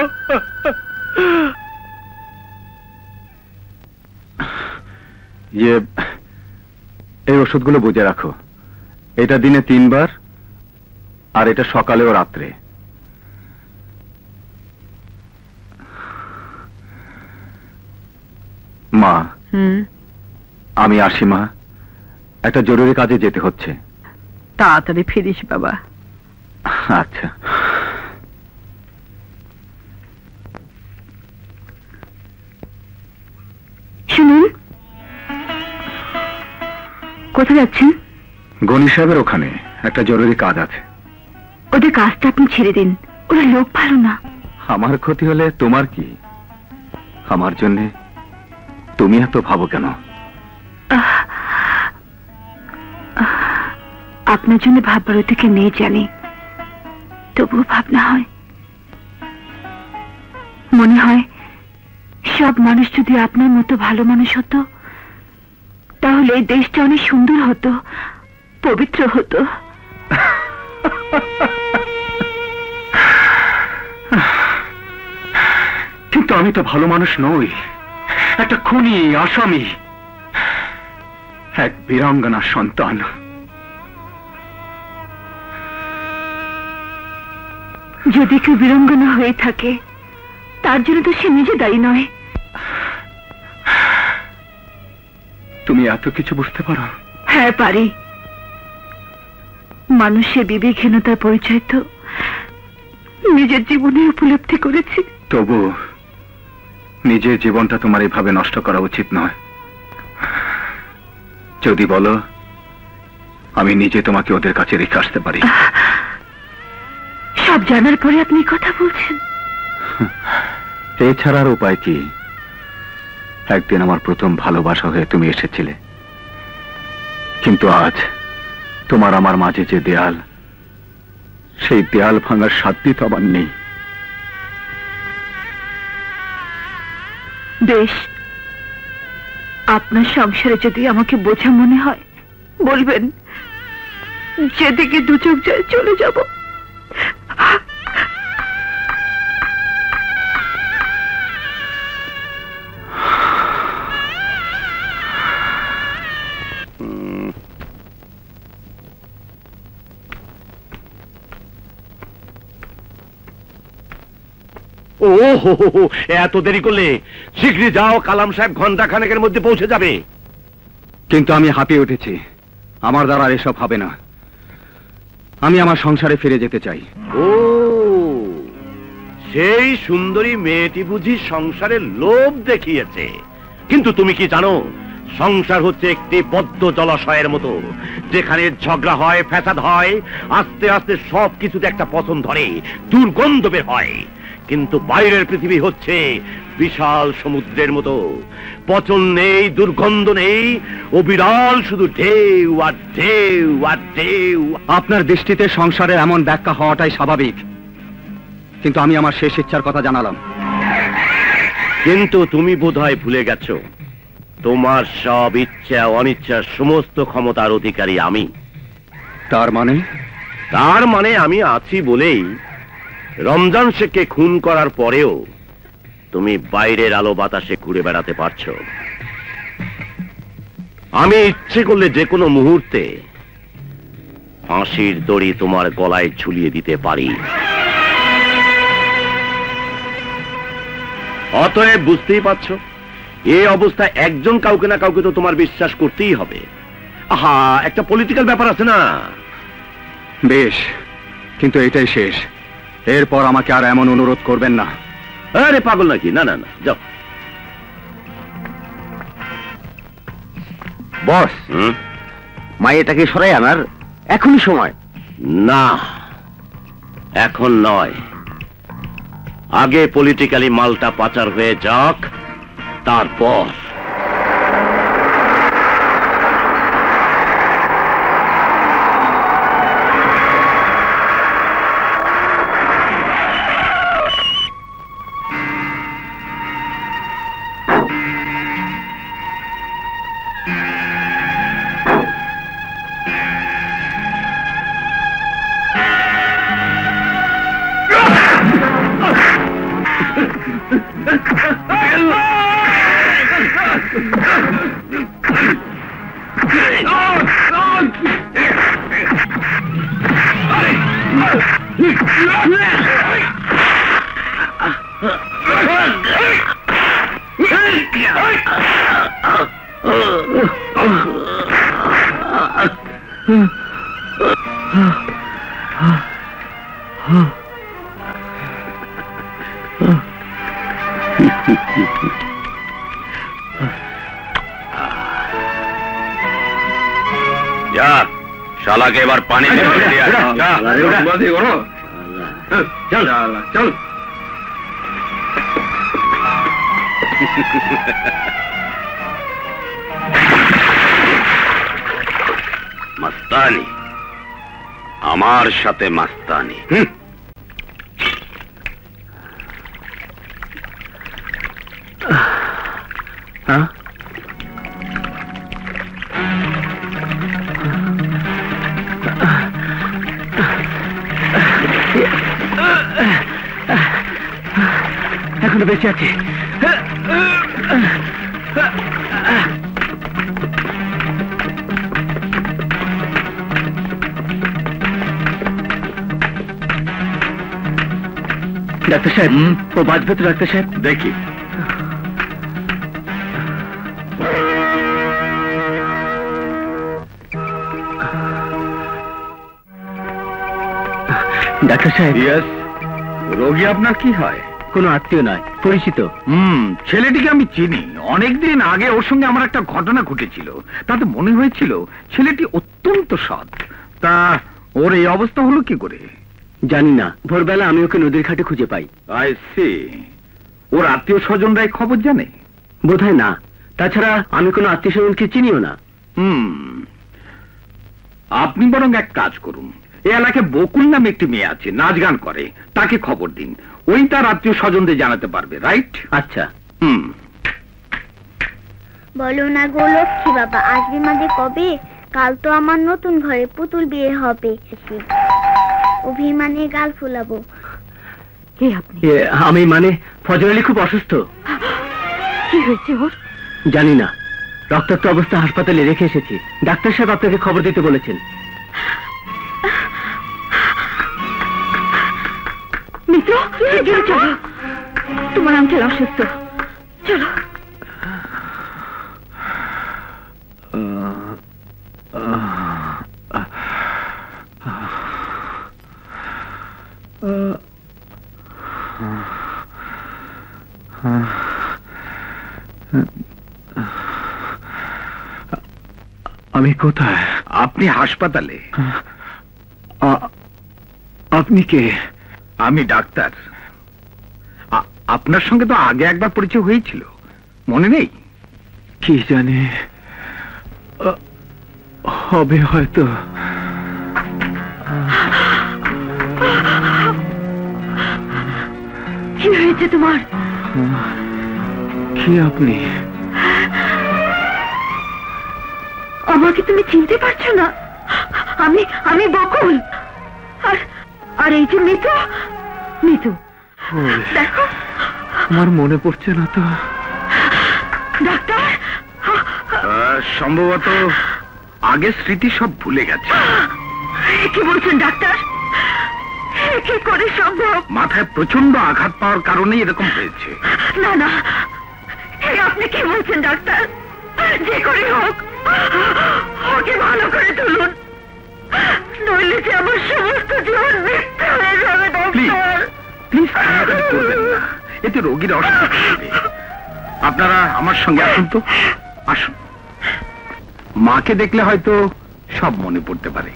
এই ওষুধগুলো বুঝে রাখো। এটা দিনে 3 বার, আর এটা সকালে ও রাত্রে। মা, আমি আসি মা, একটা জরুরি কাজে যেতে হচ্ছে। তাড়াতাড়ি ফিরিস বাবা। আচ্ছা। শুনুন, কোথায় যাচ্ছেন? গণি সাহেবের ওখানে একটা জরুরি কাজ আছে। ওদের কাজটা আপনি ছেড়ে দিন, ওরা লোক ভালো না। আমার ক্ষতি হলে তোমার কি? আমার জন্যে তুমি এত ভাবো কেন? আপনার জন্য ভাববার ওদিকে নেই জানি, তবুও ভাবনা হয়। মনে হয় সব মানুষ যদি আপনার মতো ভালো মানুষ হতো, তাহলে এই দেশটা অনেক সুন্দর হতো, পবিত্র হতো। কিন্তু আমি তো ভালো মানুষ নই, একটা খুনি, আসামি, এক বীরাঙ্গনার সন্তান। যদি কেউ বীরাঙ্গনা হয়ে থাকে, তার জন্য তো সে নিজে দায়ী নয়। তুমি এত কিছু বুঝতে পারো? হ্যাঁ পারি। মানুষের বিবেকহীনতার পরিচয় তো নিজের জীবনে উপলব্ধি করেছি। তবু নিজের জীবনটা তোমার এভাবে নষ্ট করা উচিত নয়। যদি বলো আমি নিজে তোমাকে ওদের কাছে রেখে আসতে পারি। সব জানার পরে আপনি কথা বলছেন? এছাড়ার উপায় কি? একদিন আমার প্রথম ভালোবাসা হয়ে তুমি এসেছিলে, কিন্তু আজ তোমার আমার মাঝে যে দেয়াল, সেই দেয়াল ভাঙার সাধ্য তো আমার নেই। বেশ, আপনার সংসারে যদি আমাকে বোঝা মনে হয় বলবেন, যেদিকে দু চোখ যায় চলে যাব। ও হো, এত দেরি করলে শীঘ্রই যাও, কালাম সাহেব ঘন্টা খানেকের মধ্যে পৌঁছে যাবে। কিন্তু আমি হাঁপিয়ে উঠেছি, আমার দ্বারা এসব হবে না। আমি আমার সংসারে ফিরে যেতে চাই। ও, সেই সুন্দরী মেয়েটি বুঝি সংসারের লোভ দেখিয়েছে। কিন্তু তুমি কি জানো, সংসার হচ্ছে একটি বদ্ধ জলাশয়ের মতো, যেখানে ঝগড়া হয়, ফ্যাসাদ হয়, আস্তে আস্তে সব কিছুতে একটা পছন্দ ধরে, দুর্গন্ধ বের হয়। কিন্তু বাইরের পৃথিবী হচ্ছে বিশাল সমুদ্রের মতো, পচন নেই, দুর্গন্ধ নেই, ও বিরাল শুধু ঢেউ আর ঢেউ আর ঢেউ। আপনার দৃষ্টিতে সংসারের এমন ব্যাখ্যা হওয়াটাই স্বাভাবিক, কিন্তু আমি আমার শেষ ইচ্ছার কথা জানালাম। কিন্তু তুমি বোধহয় ভুলে গেছো, তোমার সব ইচ্ছা অনিচ্ছার সমস্ত ক্ষমতার অধিকারী আমি। তার মানে? তার মানে আমি আছি বলেই রমজান শেখকে খুন করার পরেও তুমি বাইরের আলো বাতাসে ঘুরে বেড়াতে পারছো। আমি ইচ্ছে করলে যে কোনো মুহূর্তে ফাঁসির দড়ি তোমার গলায় ঝুলিয়ে দিতে পারি। অতএব বুঝতেই পারছো, এই অবস্থায় একজন কাউকে না কাউকে তো তোমার বিশ্বাস করতেই হবে। আহা, একটা পলিটিক্যাল ব্যাপার আছে না? বেশ, কিন্তু এটাই শেষ। এরপর আমাকে আর এমন অনুরোধ করবেন না। আরে পাগল নাকি? না না না, যাও। বস, মাইয়াটাকে সরাই আনার এখনই সময়। না, এখন নয়, আগে পলিটিক্যালি মালটা পাচার হয়ে যাক, তারপর। যা, শালাকে এবার পানি চল। মাস্তানি, আমার সাথে মাস্তানি। এখনো বেঁচে আছে। ডাক্তার সাহেব, ও বাঁচবে তো ডাক্তার সাহেব? দেখি। ডাক্তার সাহেব, রোগী আপনার কি হয়? কোনো আত্মীয় নয়, পরিচিত। ছেলেটিকে আমি চিনি। অনেকদিন আগে ওর সঙ্গে আমার একটা ঘটনা ঘটেছিল, তাতে মনে হয়েছিল ছেলেটি অত্যন্ত সৎ। তা ওর এই অবস্থা হলো কি করে? জানি না, ভোরবেলা আমি ওকে নদীর ঘাটে খুঁজে পাই। I C. ওর আত্মীয় স্বজনরা এই খবর জানে? বোধহয় না। তাছাড়া আমি কোনো আত্মীয় স্বজনকে চিনিও না। আপনি বরং এক কাজ করুন, এই এলাকায় বকুল নামে একটি মেয়ে আছে, নাচ গান করে, তাকে খবর দিন। ওই তার আত্মীয় স্বজনদের জানাতে পারবে। রাইট? আচ্ছা। বলো না গো লক্ষ্মী বাবা, আসবি মাঝে কবে? কাল তো আমার নতুন ঘরে পুতুল বিয়ে হবে, অভিমানে গাল ফুলাবো। কে আপনি? আমি মানে ফজর আলী খুব অসুস্থ। কি হয়েছে ওর? জানি না, রক্তাক্ত অবস্থা হাসপাতালে রেখে এসেছি। ডাক্তার সাহেব আপনাকে খবর দিতে বলেছেন। মিত্র, চলো, তোমার আঙ্কেল অসুস্থ, চলো। আমি কোথায়? আপনি হাসপাতালে। আপনি কে? আমি ডাক্তার। আপনার সঙ্গে তো আগে একবার পরিচয় হয়েছিল, মনে নেই? কি জানে, হবে হয়তো। কি হয়েছে তোমার? কি আপনি? আমাকে তুমি চিনতে পারছো না? আমি বকুল। আর এই যে মিতু। মিতু, দেখো। আমার মনে পড়ছে না তো। ডাক্তার, সম্ভবত আগের স্মৃতি সব ভুলে গেছে। কি বলছেন ডাক্তার? কি করে সম্ভব? মাথায় প্রচন্ড আঘাত পাওয়ার কারণেই এরকম হয়েছে। না না, আপনি কি বলছেন ডাক্তার? যে করে হোক ওকে ভালো করে তুলুন, নইলে যে আমার সমস্ত জীবন মিথ্যা হয়ে যাবে ডাক্তার। প্লিজ করবেন না, এতে রোগীর অসুস্থ হবে। আপনারা আমার সঙ্গে আসুন তো, আসুন। মাকে দেখলে হয়তো সব মনে পড়তে পারে।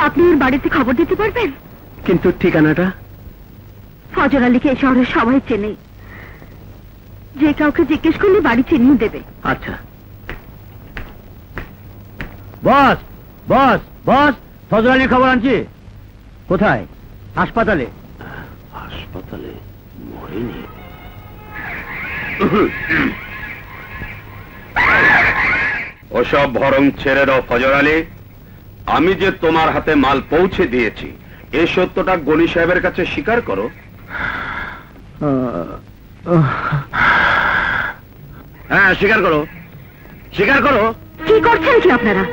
আপনি ওর বাড়িতে খবর দিতে পারবেন? কিন্তু ঠিকানাটা? ফজর আলীকে এই শহরে সবাই চেনে, যে কাউকে জিজ্ঞেস করলে বাড়ি চিনিয়ে দেবে। আচ্ছা। বস বস বস, ফজর আলীর খবর আনছি। কোথায়? হাসপাতালে। হাসপাতালে? মরেনি? ওসব ভরং ছেড়ে দাও ফজর আলী। আমি যে তোমার হাতে মাল পৌঁছে দিয়েছি, এই সত্যটা গনি সাহেবের কাছে স্বীকার করো। হ্যাঁ, স্বীকার করো, স্বীকার করো। কি করছেন কি আপনারা?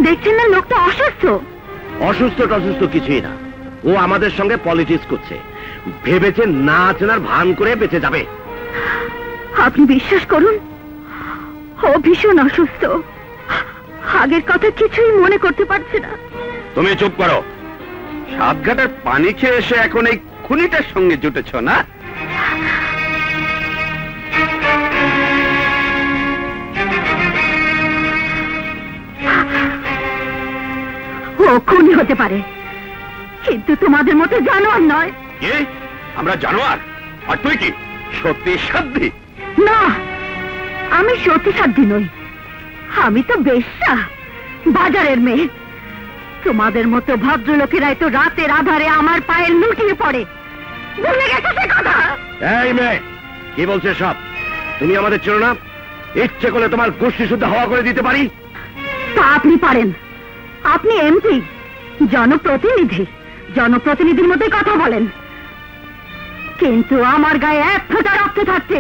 দেখছেন না লোকটা অসুস্থ? অসুস্থ টসুস্থ কিছুই না, ও আমাদের সঙ্গে পলিটিক্স করছে। ভেবেছে না চেনার ভান করে বেঁচে যাবে। আপনি বিশ্বাস করুন, ও ভীষণ অসুস্থ। আগের কথা কিছুই মনে করতে পারছে না। তুমি চুপ করো। সাতঘাটের পানি খেয়ে এসে এখন এই খুনিটার সঙ্গে জুটেছ না? ও খুনি হতে পারে, কিন্তু তোমাদের মতো জানোয়ার নয়। কি? আমরা জানোয়ার? আর তুই কি সত্যি সাধ্যি? না, আমি সত্যি সাধ্যি নই। আমি তো বেশ্যা, বাজারের মেয়ে। তোমাদের মতো ভদ্রলোকেরাই তো রাতের আধারে আমার পায়ে লুটিয়ে পড়ে। ভুলে গেছো সে কথা? এই মেয়ে, কি বলছে সব? তুমি আমাদের চেনো না? ইচ্ছে করলে তোমার গোষ্ঠী শুদ্ধ হওয়া করে দিতে পারি। তা আপনি পারেন। আপনি এমপি, জনপ্রতিনিধি, জনপ্রতিনিধির মধ্যে কথা বলেন। কিন্তু আমার গায়ে এক ফোঁটা রক্ত থাকতে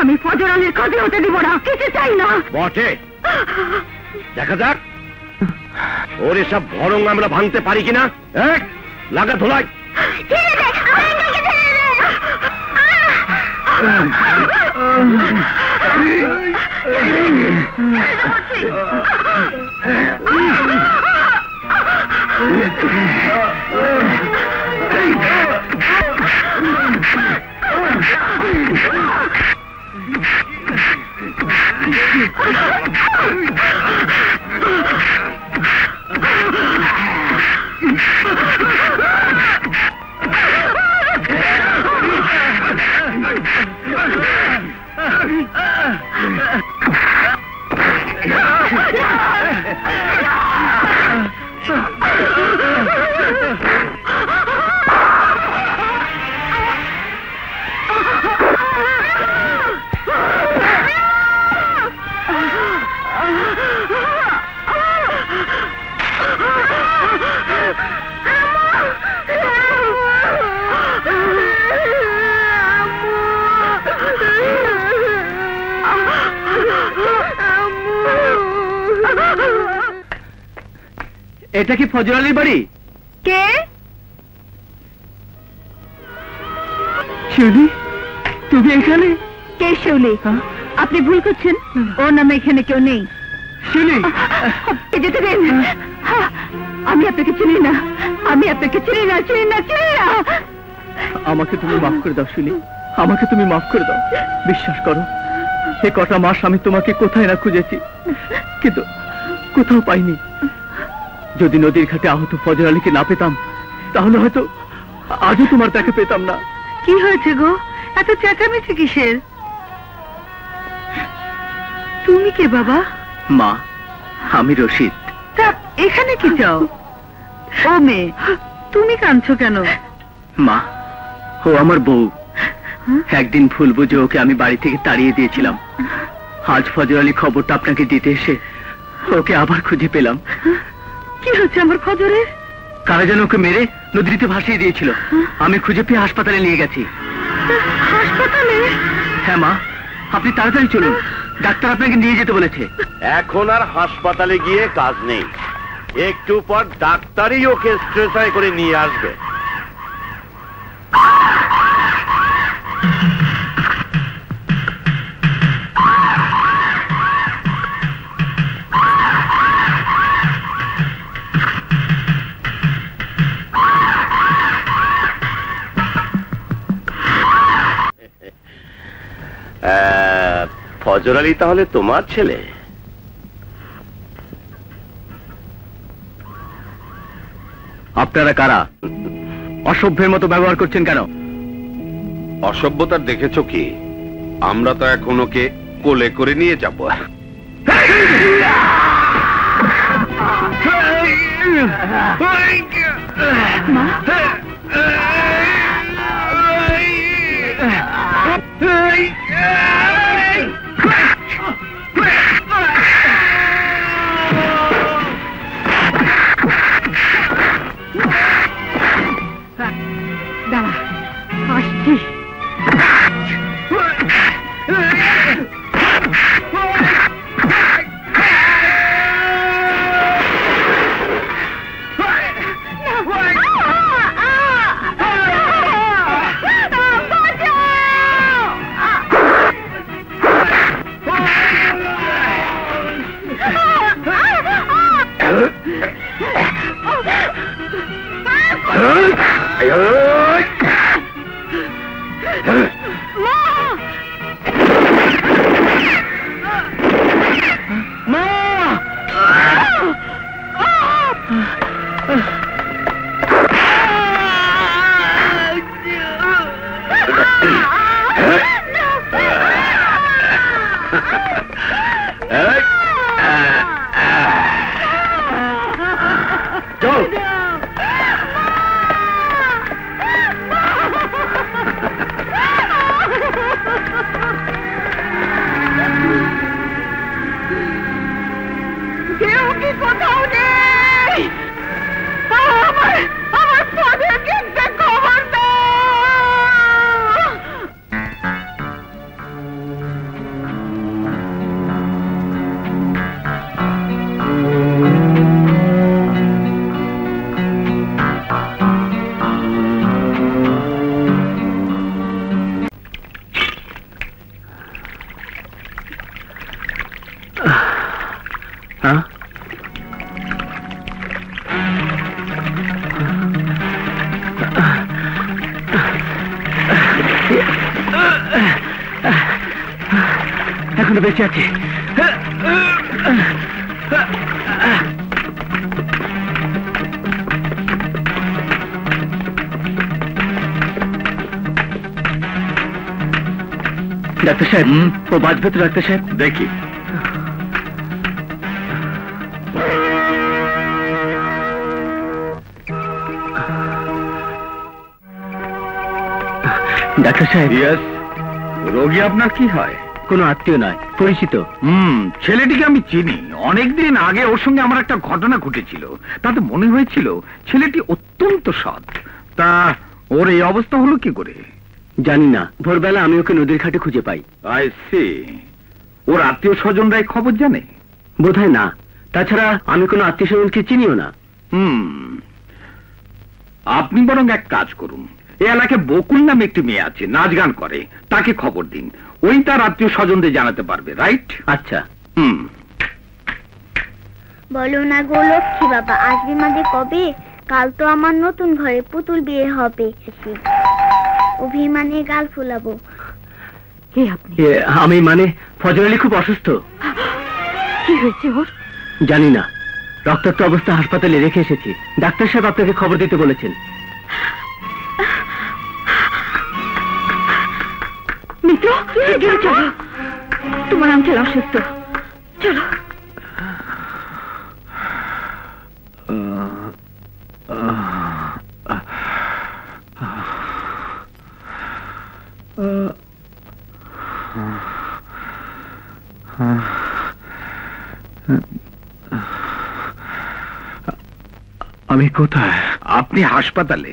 আমি ফজর আলীর খোঁজে হতে দিব না, কিছু চাই না। বটে, দেখা যাক ওর এসব ভরং আমরা ভাঙতে পারি কিনা। এক লাগা ধোলাই। এটা কি ফজর আলীর বাড়ি? কে? শিউলি, তুমি এখানে? কে শিউলি? আপনি ভুল করছেন, ওর নামে এখানে কেউ নেই। শিউলি, যেতে দিন। আমি আপনাকে চিনি না, আমি আপনাকে চিনি না, চিনি না, চিনি না। আমাকে তুমি মাফ করে দাও শিউলি, আমাকে তুমি মাফ করে দাও। বিশ্বাস করো, সে কটা মাস আমি তোমাকে কোথায় না খুঁজেছি, কিন্তু কোথাও পাইনি। যদি নদীর ঘাটে আহত ফজর আলীকে না পেতাম, তাহলে হয়তো আজও তোমার তাকে পেতাম না। কি হয়েছে গো, এত চেঁচামেচি কিসের? তুমি কে বাবা? মা, আমি রশিদ। তা এখানে কি চাও? ও মেয়ে, তুমি কাঁদছো কেন? মা, ও আমার বউ। একদিন ভুল বুঝে ওকে আমি বাড়ি থেকে তাড়িয়ে দিয়েছিলাম। আজ ফজর আলী খবরটা আপনাকে দিতে এসে ওকে আবার খুঁজে পেলাম। কি হচ্ছে আমার ফজরের? কারা যেন ওকে মেরে নদীতে ভাসিয়ে দিয়েছিল। আমি খুঁজে পেয়ে হাসপাতালে নিয়ে গেছি। হাসপাতালে? হ্যাঁ মা, আপনি তাড়াতাড়ি চলুন, ডাক্তার আপনাকে নিয়ে যেতে বলেছে। এখন আর হাসপাতালে গিয়ে কাজ নেই, একটু পর ডাক্তারই ওকে স্ট্রেচারে করে নিয়ে আসবে। ফজর আলী তাহলে তোমার ছেলে? আপনারা কারা? অসভ্যের মতো ব্যবহার করছেন কেন? অসভ্যতার দেখেছো কি? আমরা তো এখন ওকে কোলে করে নিয়ে যাব। দাঁড়া, আসছি। এখনো বেঁচে আছে। ডাক্তার সাহেব, ও বাঁচবে তো ডাক্তার সাহেব? দেখি। ডাক্তার সাহেব। ইয়েস। রোগী আপনার কি হয়? কোনো আত্মীয় নয়, পরিচিত। ছেলেটিকে আমি চিনি। অনেকদিন আগে ওর সঙ্গে আমার একটা ঘটনা ঘটেছিল, তাতে মনে হয়েছিল ছেলেটি অত্যন্ত সৎ। তা ওর এই অবস্থা হলো কি করে? জানি না, ভোরবেলা আমি ওকে নদীর ঘাটে খুঁজে পাই। I C. ওর আত্মীয় স্বজনরা খবর জানে? বোধহয় না, তাছাড়া আমি কোনো আত্মীয় স্বজনকে চিনিও না। আপনি বরং এক কাজ করুন, এই এলাকায় বকুল নামে একটি মেয়ে আছে, নাচ গান করে, তাকে খবর দিন। ওই তার আত্মীয় স্বজনদের জানাতে পারবে, রাইট? আচ্ছা। বলো না গো লক্ষ্মী বাবা, আসবে মাঝে কবে? কাল তো আমার নতুন ঘরে পুতুল বিয়ে হবে, অভিমানে গাল ফুলাবো। কে আপনি? আমি মানে ফজর আলী খুব অসুস্থ। কি হয়েছে ওর? জানি না, রক্তাক্ত অবস্থা হাসপাতালে রেখে এসেছি। ডাক্তার সাহেব আপনাকে খবর দিতে বলেছেন। মিত্র, চলো, তোমার আঙ্কেল অসুস্থ, চলো। আমি কোথায়? আপনি হাসপাতালে।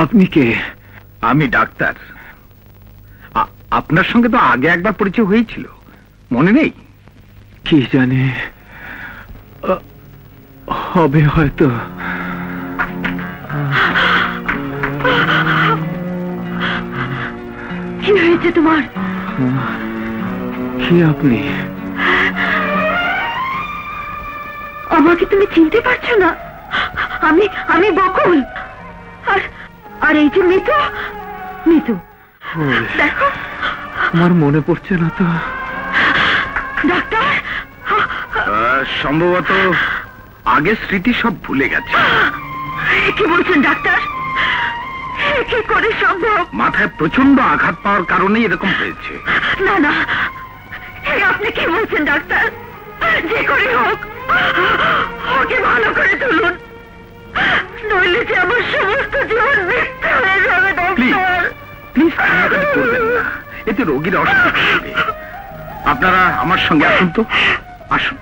আপনি কে? আমি ডাক্তার। আপনার সঙ্গে তো আগে একবার পরিচয় হয়েছিল, মনে নেই? কি জানে, হবে হয়তো। কি হয়েছে তোমার? কি আপনি? আমাকে তুমি চিনতে পারছো না? আমি বকুল। আর এই যে মিতু। মিতু, দেখো। আমার মনে পড়ছে না তো। ডাক্তার, সম্ভবত আগের স্মৃতি সব ভুলে গেছে। কি বলছেন ডাক্তার? কি করে সম্ভব? মাথায় প্রচন্ড আঘাত পাওয়ার কারণেই এরকম হয়েছে। না না, আপনি কি বলছেন ডাক্তার? যে করে হোক ওকে ভালো করে তুলুন, নইলে যে আমার সমস্ত জীবন মিথ্যা হয়ে যাবে ডাক্তার। প্লিজ কান্নাকাটি করবেন না, এতে রোগীর অসুস্থ হবে। আপনারা আমার সঙ্গে আসুন তো, আসুন।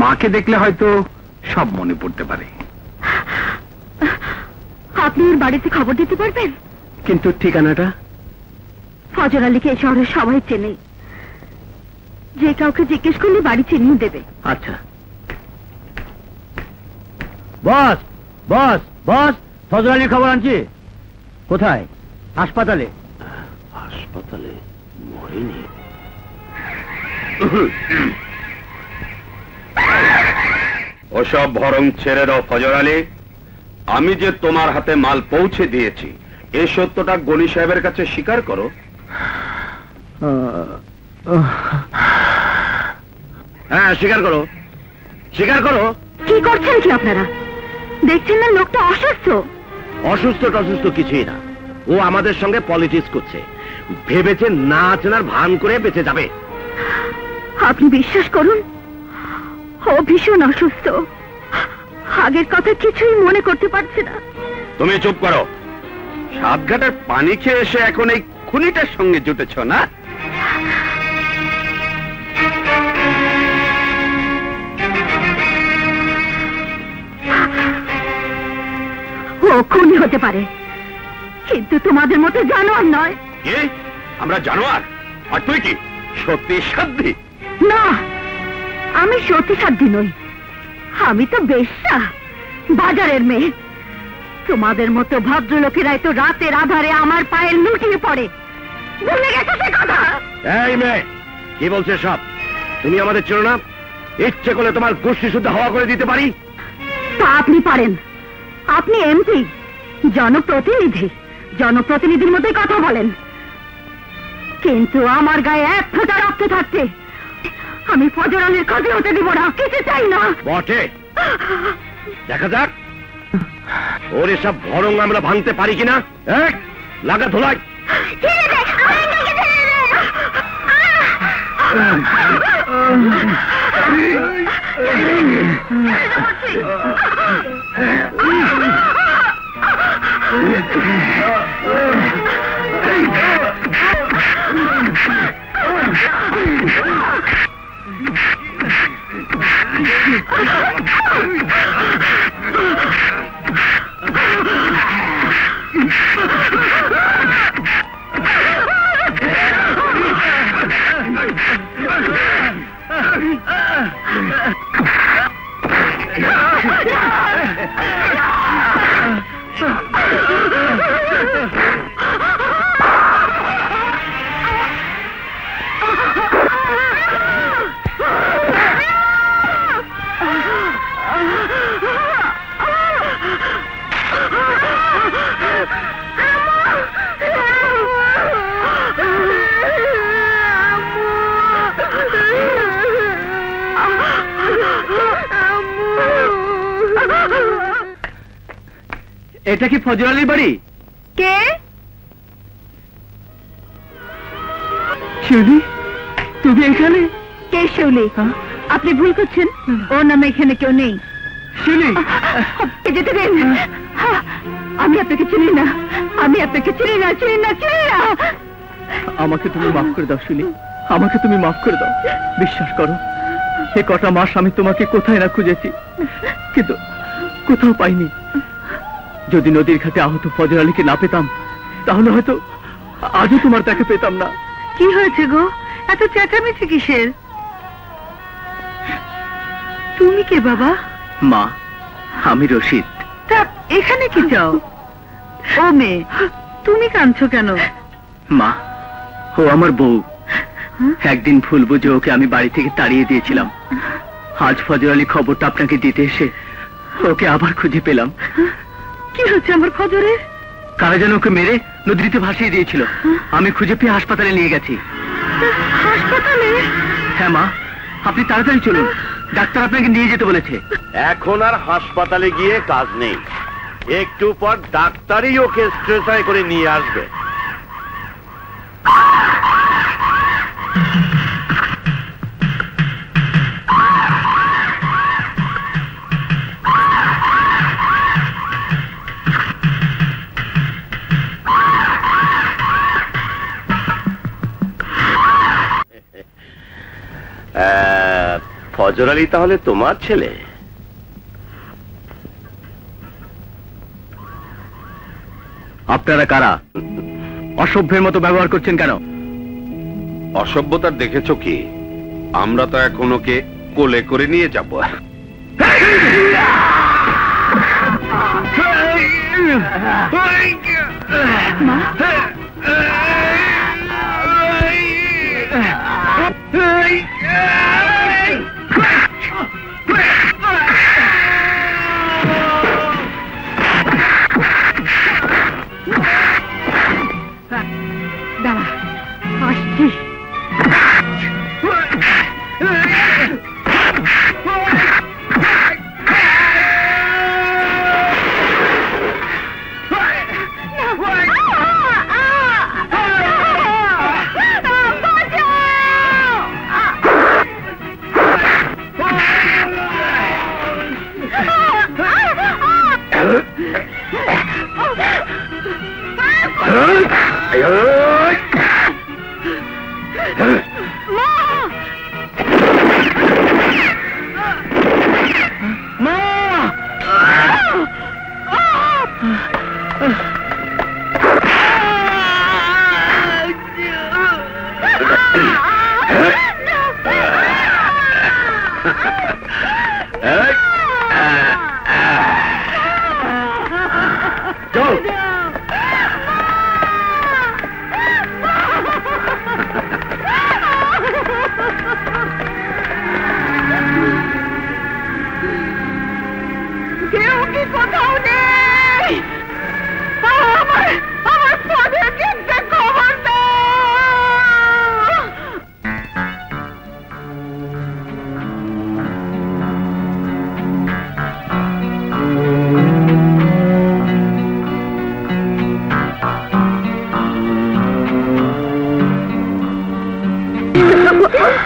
মাকে দেখলে হয়তো সব মনে পড়তে পারে। আপনি ওর বাড়িতে খবর দিতে পারবেন? কিন্তু ঠিকানাটা? ফজর আলীকে এই শহরের সবাই চেনে, যে কাউকে জিজ্ঞেস করলে বাড়ি চিনিয়ে দেবে। আচ্ছা। বস বস বস, ফজর আলীর খবর আনছি। কোথায়? হাসপাতালে। হাসপাতালে? মরেনি? ওসব ভরং ছেড়ে দাও ফজর আলী। আমি যে তোমার হাতে মাল পৌঁছে দিয়েছি, এই সত্যটা গনি সাহেবের কাছে স্বীকার করো। হ্যাঁ, স্বীকার করো, স্বীকার করো। কি করছেন কি আপনারা? দেখছেন না লোকটা অসুস্থ? অসুস্থ টসুস্থ কিছুই না, ও আমাদের সঙ্গে পলিটিক্স করছে, ভেবেছে নাচ নার ভান করে বেঁচে যাবে। আপনি বিশ্বাস করুন, ও ভীষণ অসুস্থ, আগের কথা কিছুই মনে করতে পারছে না। তুমি চুপ করো। সাতঘাটের পানি খেয়ে এসে এখন এই খুনিটার সঙ্গে জুটেছ না? ও খুনি হতে পারে, কিন্তু তোমাদের মতো জানোয়ার নয়। কি? আমরা জানোয়ার? আর তুই কি সত্যি সাধ্যি? না, আমি সত্যি সাধ্যি নই, আমি তো বেশ্যা, বাজারের মেয়ে। তোমাদের মতো ভদ্রলোকেরাই তো রাতের আধারে আমার পায়ে লুটিয়ে পড়ে, ভুলে গেছো সে কথা? এই মেয়ে, কি বলছে সব? তুমি আমাদের চেনো না? ইচ্ছে করলে তোমার গোষ্ঠী শুদ্ধ হাওয়া করে দিতে পারি। তা আপনি পারেন, আপনি এমপি, জনপ্রতিনিধি, জনপ্রতিনিধির মধ্যে কথা বলেন, কিন্তু আমার গায়ে এক ফোঁটা রক্ত থাকতে আমি ফজর আলীর ক্ষতি হতে দিব না, কিছু চাই না। বটে, দেখা যাক ওর এসব ভরং আমরা ভাঙতে পারি কিনা। লাগা ধোলাই। এটা কি ফজর আলীর বাড়ি? কে? শিউলি, তুমি এখানে? কে শিউলি? আপনি ভুল করছেন, ওর নামে এখানে কেউ নেই। শিউলি, যেতে দিন। আমি আপনাকে চিনি না, আমি আপনাকে চিনি না, চিনি না, চিনি না। আমাকে তুমি মাফ করে দাও শিউলি, আমাকে তুমি মাফ করে দাও। বিশ্বাস করো, সে কটা মাস আমি তোমাকে কোথায় না খুঁজেছি, কিন্তু কোথাও পাইনি। যদি নদীর ঘাটে আহত ফজর আলীকে না পেতাম, তাহলে হয়তো আজও তোমার তাকে পেতাম না। কি হয়েছে গো, এত চেঁচামেচি কিসের? তুমি কে বাবা? মা, আমি রশিদ। তা এখানে কি চাও? ও মেয়ে, তুমি কাঁদছো কেন? মা, ও আমার বউ। একদিন ভুল বুঝে ওকে আমি বাড়ি থেকে তাড়িয়ে দিয়েছিলাম। আজ ফজর আলী খবরটা আপনাকে দিতে এসে ওকে আবার খুঁজে পেলাম। কি হচ্ছে আমার ফজরের? কারা যেন ওকে মেরে নদীতে ভাসিয়ে দিয়েছিল। আমি খুঁজে পেয়ে হাসপাতালে নিয়ে গেছি। হাসপাতালে? হ্যাঁ মা, আপনি তাড়াতাড়ি চলুন, ডাক্তার আপনাকে নিয়ে যেতে বলেছে। এখন আর হাসপাতালে গিয়ে কাজ নেই, একটু পর ডাক্তারই ওকে স্ট্রেচারে করে নিয়ে আসবে। ফজর আলী তাহলে তোমার ছেলে? আপনারা কারা? অসভ্যের মতো ব্যবহার করছেন কেন? অসভ্যতার দেখেছো কি? আমরা তো এখন ওকে কোলে করে নিয়ে যাব। দাঁড়া, আসছি।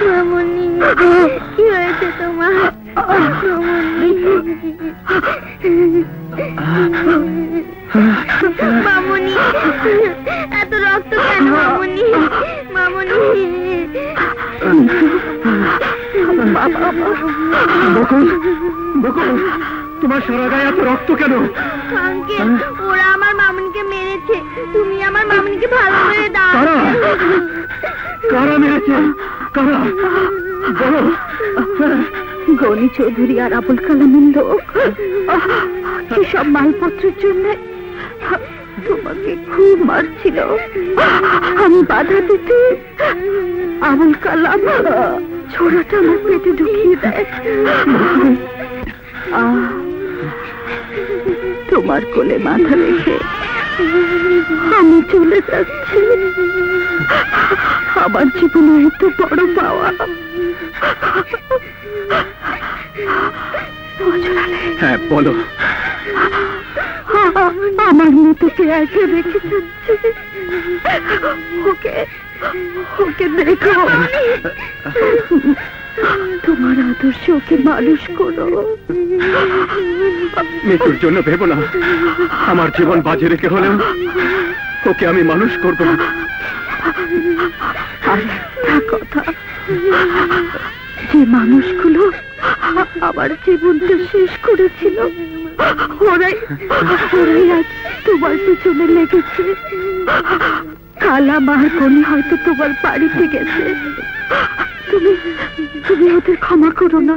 মামুনি, কি হয়েছে তোমার? মামুনি, এত রক্ত কেন মামুনি? মামুনি, বকুল, বকুল, তোমার সারা গায়ে এত রক্ত কেন? আঙ্কেল, ওরা আমার মামুনিকে মেরেছে, তুমি আমার মামুনিকে ভালো করে দাও। কারা? কারা মেরেছে? কারা? বলো। গনি চৌধুরী আর আবুল কালামের লোক সব মালপত্রের জন্য তোমাকে খুব মারছিল। আমি বাধা দিতে আবুল কালাম ছোড়াটা আমার পেটে ঢুকিয়ে দেয়। তোমার কোলে মাথা রেখে আমি চলে যাচ্ছি। আমার জীবনে এত বড় পাওয়া। হ্যাঁ বলো। আমার মৃতকে একে রেখে যাচ্ছে। ওকে ওকে দেখো, তোমার আদর্শে ওকে মানুষ করো। মৃত্যুর জন্য ভেবো না, আমার জীবন বাজি রেখে হলেও ওকে আমি মানুষ করব। আর একটা কথা, যে মানুষগুলো আমার জীবনটা শেষ করেছিল ওরাই আজ তোমার পিছনে লেগেছে। কালা মার কোনি হয়তো তোমার বাড়িতে গেছে, তুমি ওদের ক্ষমা করো না।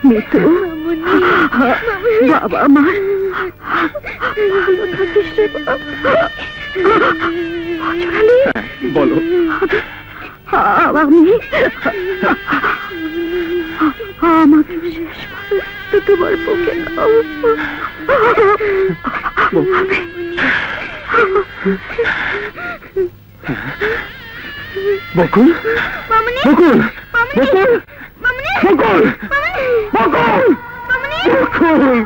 মিতু, বাবা মা ভালো থাকিস রে বাবা। বলো। আমাকে শেষ তো তোমার বুকে নাও। বকুল, বকুল, বকুল, বকুল, বকুল, বকুল,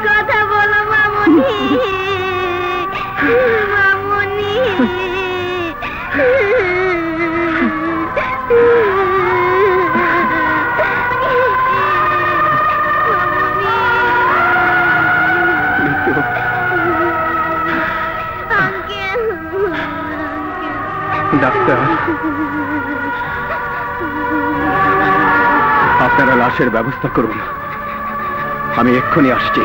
কথা বলো মামুনি, মামুনি। ডাক্তার, আপনারা লাশের ব্যবস্থা করুন, আমি এক্ষুনি আসছি।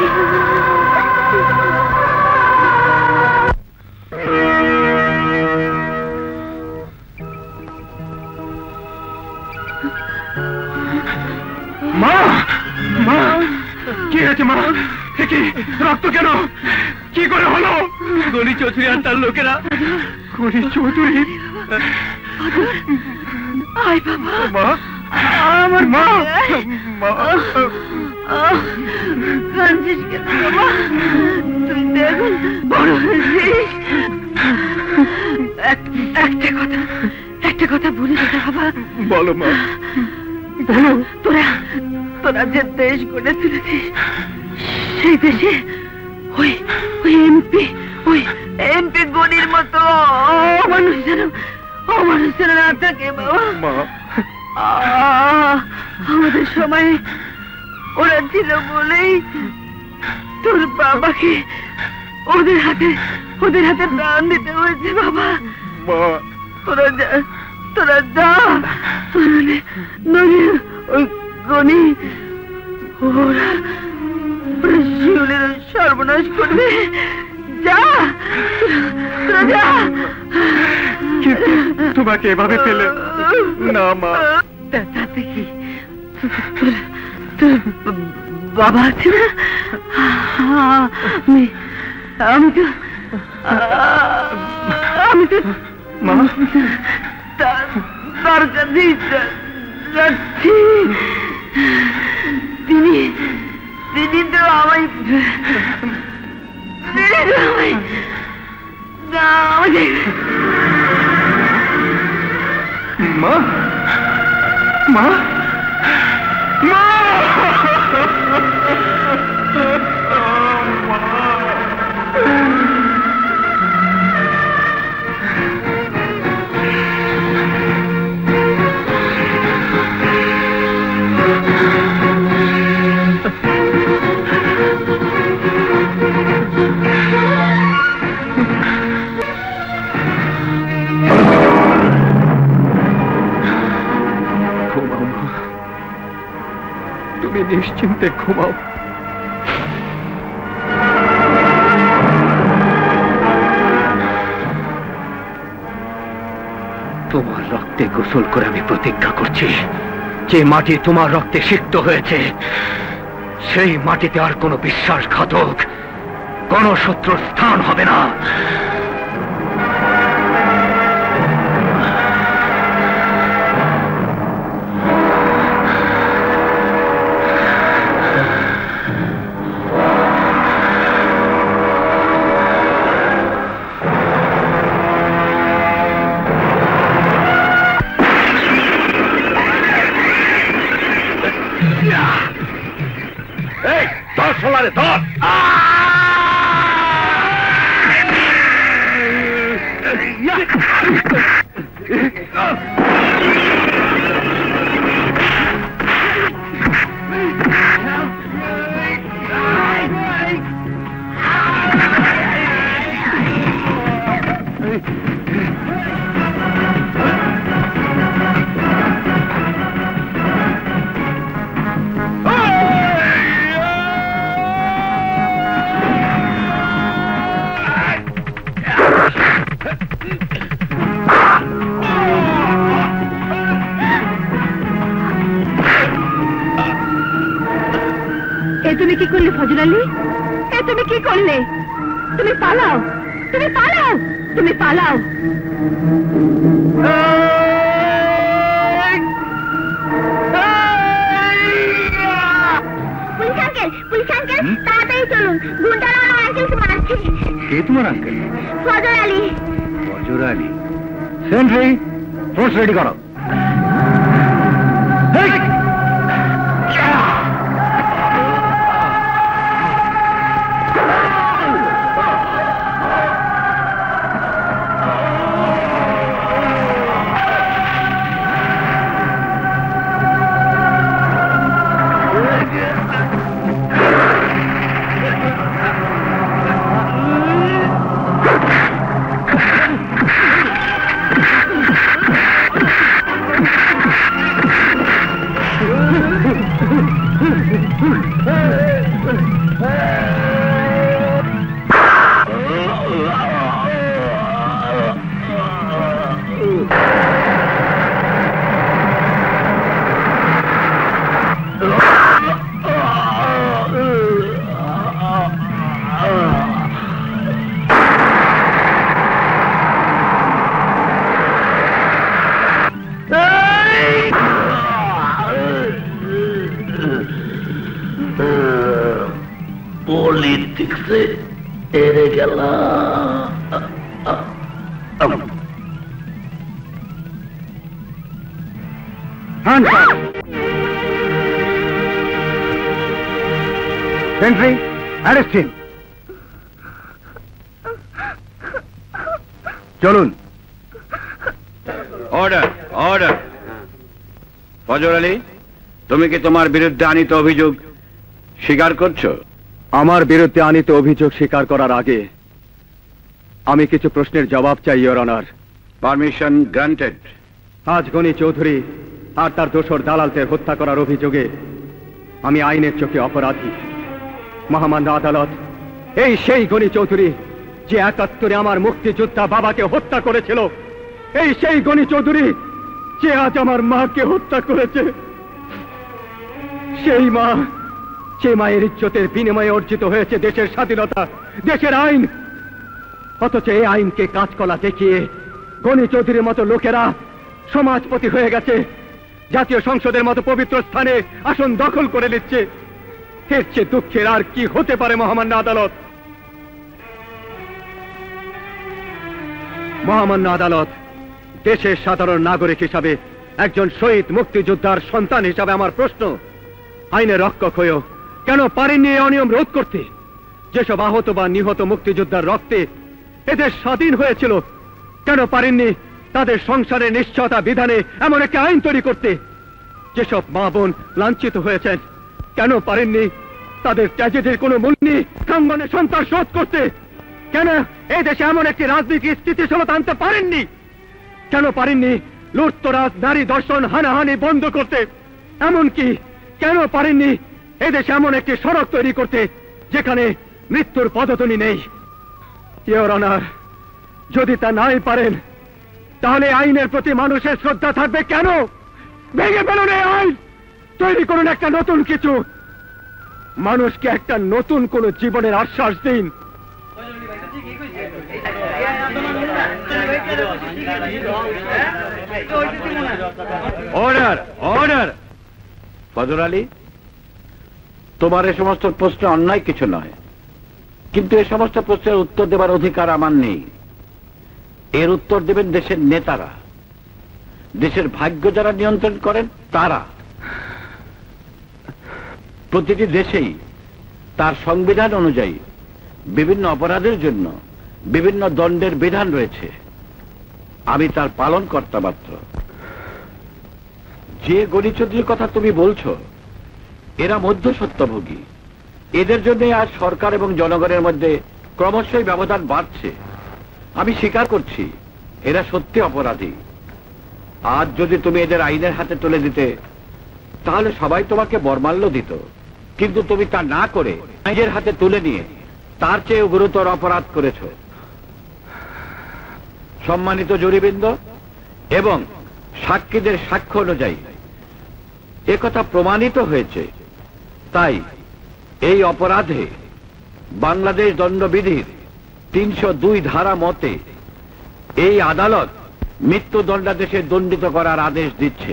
মা, মা, কি হয়েছে মা? কি রক্ত কেন? কি করে হলো? গনি চৌধুরী আর তার লোকেরা। গনি চৌধুরী? আয় বাবা, মা, আমার মা, মা, কাঁদছিস কেন বাবা? তুই দেখুন বড় হয়েছিস। একটা কথা বলিস না বাবা। বলো মা, বলো। তোরা যে দেশ গড়ে তুলেছিস, সেই দেশে ওই এমপি গনির মতো অমানুষ যেন না থাকে বাবা। মা, আমাদের সময় ওরা ছিল বলেই তোর বাবাকে ওদের হাতে প্রাণ দিতে হয়েছে বাবা। মা, তোরা যা, নইলে ওই গনি ওরা শিউলের সর্বনাশ করবে। যা, তোরা যা। কিন্তু তোমাকে এভাবে ফেলে না মা। তাতে কি তোর বাবা আছে না? আমি তো মা, তার কাছেই যাচ্ছি। তিনি তো আমায় মা, মা, মা, তুমি নিশ্চিন্তে ঘুমাও। তোমার রক্তে গোসল করে আমি প্রতিজ্ঞা করছি, যে মাটি তোমার রক্তে সিক্ত হয়েছে সেই মাটিতে আর কোনো বিশ্বাসঘাতক, কোনো শত্রুর স্থান হবে না। সোলারে ধর। তুমি কি করলে ফজল আলী? তুমি কি করলে? তুমি পালাও, তুমি পালাও, তুমি পালাও। পুলিশ আঙ্কেল, পুলিশ আঙ্কেল, তাড়াতাড়ি চলুন, গুন্ডারা আমার আঙ্কেলকে মারছে। কে তোমার uncle? Fazal Ali. Fazal Ali. Sentry, force ready করো। পলিটিক্সে হেরে গেল। Sentry, arrest him. চলুন। Order, order. ফজল আলী, তুমি কি তোমার বিরুদ্ধে আনিত অভিযোগ স্বীকার করছো? আমার বিরুদ্ধে আনিত অভিযোগ স্বীকার করার আগে আমি কিছু প্রশ্নের জবাব চাই, ইওর অনার। Permission granted. আজ গনি চৌধুরী আর তার দোসর দালালদের হত্যা করার অভিযোগে আমি আইনের চোখে অপরাধী। মহামান্য আদালত, এই সেই গনি চৌধুরী যে ৭১ আমার মুক্তিযোদ্ধা বাবাকে হত্যা করেছিল, এই সেই গনি চৌধুরী যে আজ আমার মাকে হত্যা করেছে। সেই মা, যে মায়ের ইজ্জতের বিনিময়ে অর্জিত হয়েছে দেশের স্বাধীনতা, দেশের আইন। অথচ এই আইনকে কাঁচকলা দেখিয়ে গনি চৌধুরীর মতো লোকেরা সমাজপতি হয়ে গেছে, জাতীয় সংসদের মতো পবিত্র স্থানে আসন দখল করে নিচ্ছে। এর চেয়ে দুঃখের আর কি হতে পারে মহামান্য আদালত? মহামান্য আদালত, দেশের সাধারণ নাগরিক হিসাবে, একজন শহীদ মুক্তিযোদ্ধার সন্তান হিসাবে আমার প্রশ্ন, আইনের রক্ষক হয়েও কেন পারেননি এই অনিয়ম রোধ করতে? যেসব আহত বা নিহত মুক্তিযোদ্ধার রক্তে এদের স্বাধীন হয়েছিল, কেন পারেননি তাদের সংসারের নিশ্চয়তা বিধানে এমন একটা আইন তৈরি করতে? যেসব মা বোন লাঞ্ছিত হয়েছেন, কেন পারেননি তাদের ট্র্যাজেডির কোনো মূল্য প্রাঙ্গণে সন্ত্রাস রোধ করতে? কেন এই দেশে এমন একটি রাজনীতি স্থিতিশীলতা আনতে পারেননি? কেন পারেননি লুটতরাজ, নারী দর্শন, হানাহানি বন্ধ করতে? এমনকি কেন পারেননি এদেশে এমন একটি সড়ক তৈরি করতে যেখানে মৃত্যুর পদধ্বনি নেই? ইওর অনার, যদি তা নাই পারেন, তাহলে আইনের প্রতি মানুষের শ্রদ্ধা থাকবে কেন? ভেঙে ফেলুন এই আইন, তৈরি করুন একটা নতুন কিছু। মানুষকে একটা নতুন কোন জীবনের আশ্বাস দিন। Order, order. ফজল আলী, তোমার এ সমস্ত প্রশ্ন অন্যায় কিছু নয়, কিন্তু এ সমস্ত প্রশ্নের উত্তর দেবার অধিকার আমার নেই। এর উত্তর দেবেন দেশের নেতারা, দেশের ভাগ্য যারা নিয়ন্ত্রণ করেন তারা। প্রতিটি দেশেই তার সংবিধান অনুযায়ী বিভিন্ন অপরাধের জন্য বিভিন্ন দণ্ডের বিধান রয়েছে। আমি তার পালন কর্তা মাত্র। যে গণি চৌধুরীর কথা তুমি বলছো, এরা মধ্যস্বত্বভোগী। এদের জন্য আজ সরকার এবং জনগণের মধ্যে ক্রমশই ব্যবধান বাড়ছে। আমি স্বীকার করছি এরা সত্যি অপরাধী। আজ যদি তুমি এদের আইনের হাতে তুলে দিতে, তাহলে সবাই তোমাকে বরমাল্য দিত। কিন্তু তুমি তা না করে নিজের হাতে তুলে নিয়ে তার চেয়ে গুরুতর অপরাধ করেছ। সম্মানিত জুরিবৃন্দ এবং সাক্ষীদের সাক্ষ্য অনুযায়ী একথা প্রমাণিত হয়েছে। তাই এই অপরাধে বাংলাদেশ দণ্ডবিধির 302 ধারা মতে এই আদালত মৃত্যুদণ্ডাদেশে দণ্ডিত করার আদেশ দিচ্ছে।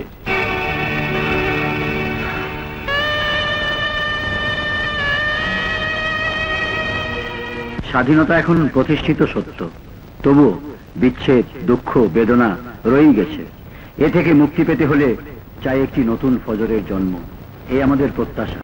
স্বাধীনতা এখন প্রতিষ্ঠিত সত্য, তবু বিচ্ছেদ, দুঃখ, বেদনা রয়েই গেছে। এ থেকে মুক্তি পেতে হলে চাই একটি নতুন ফজরের জন্ম। এই আমাদের প্রত্যাশা।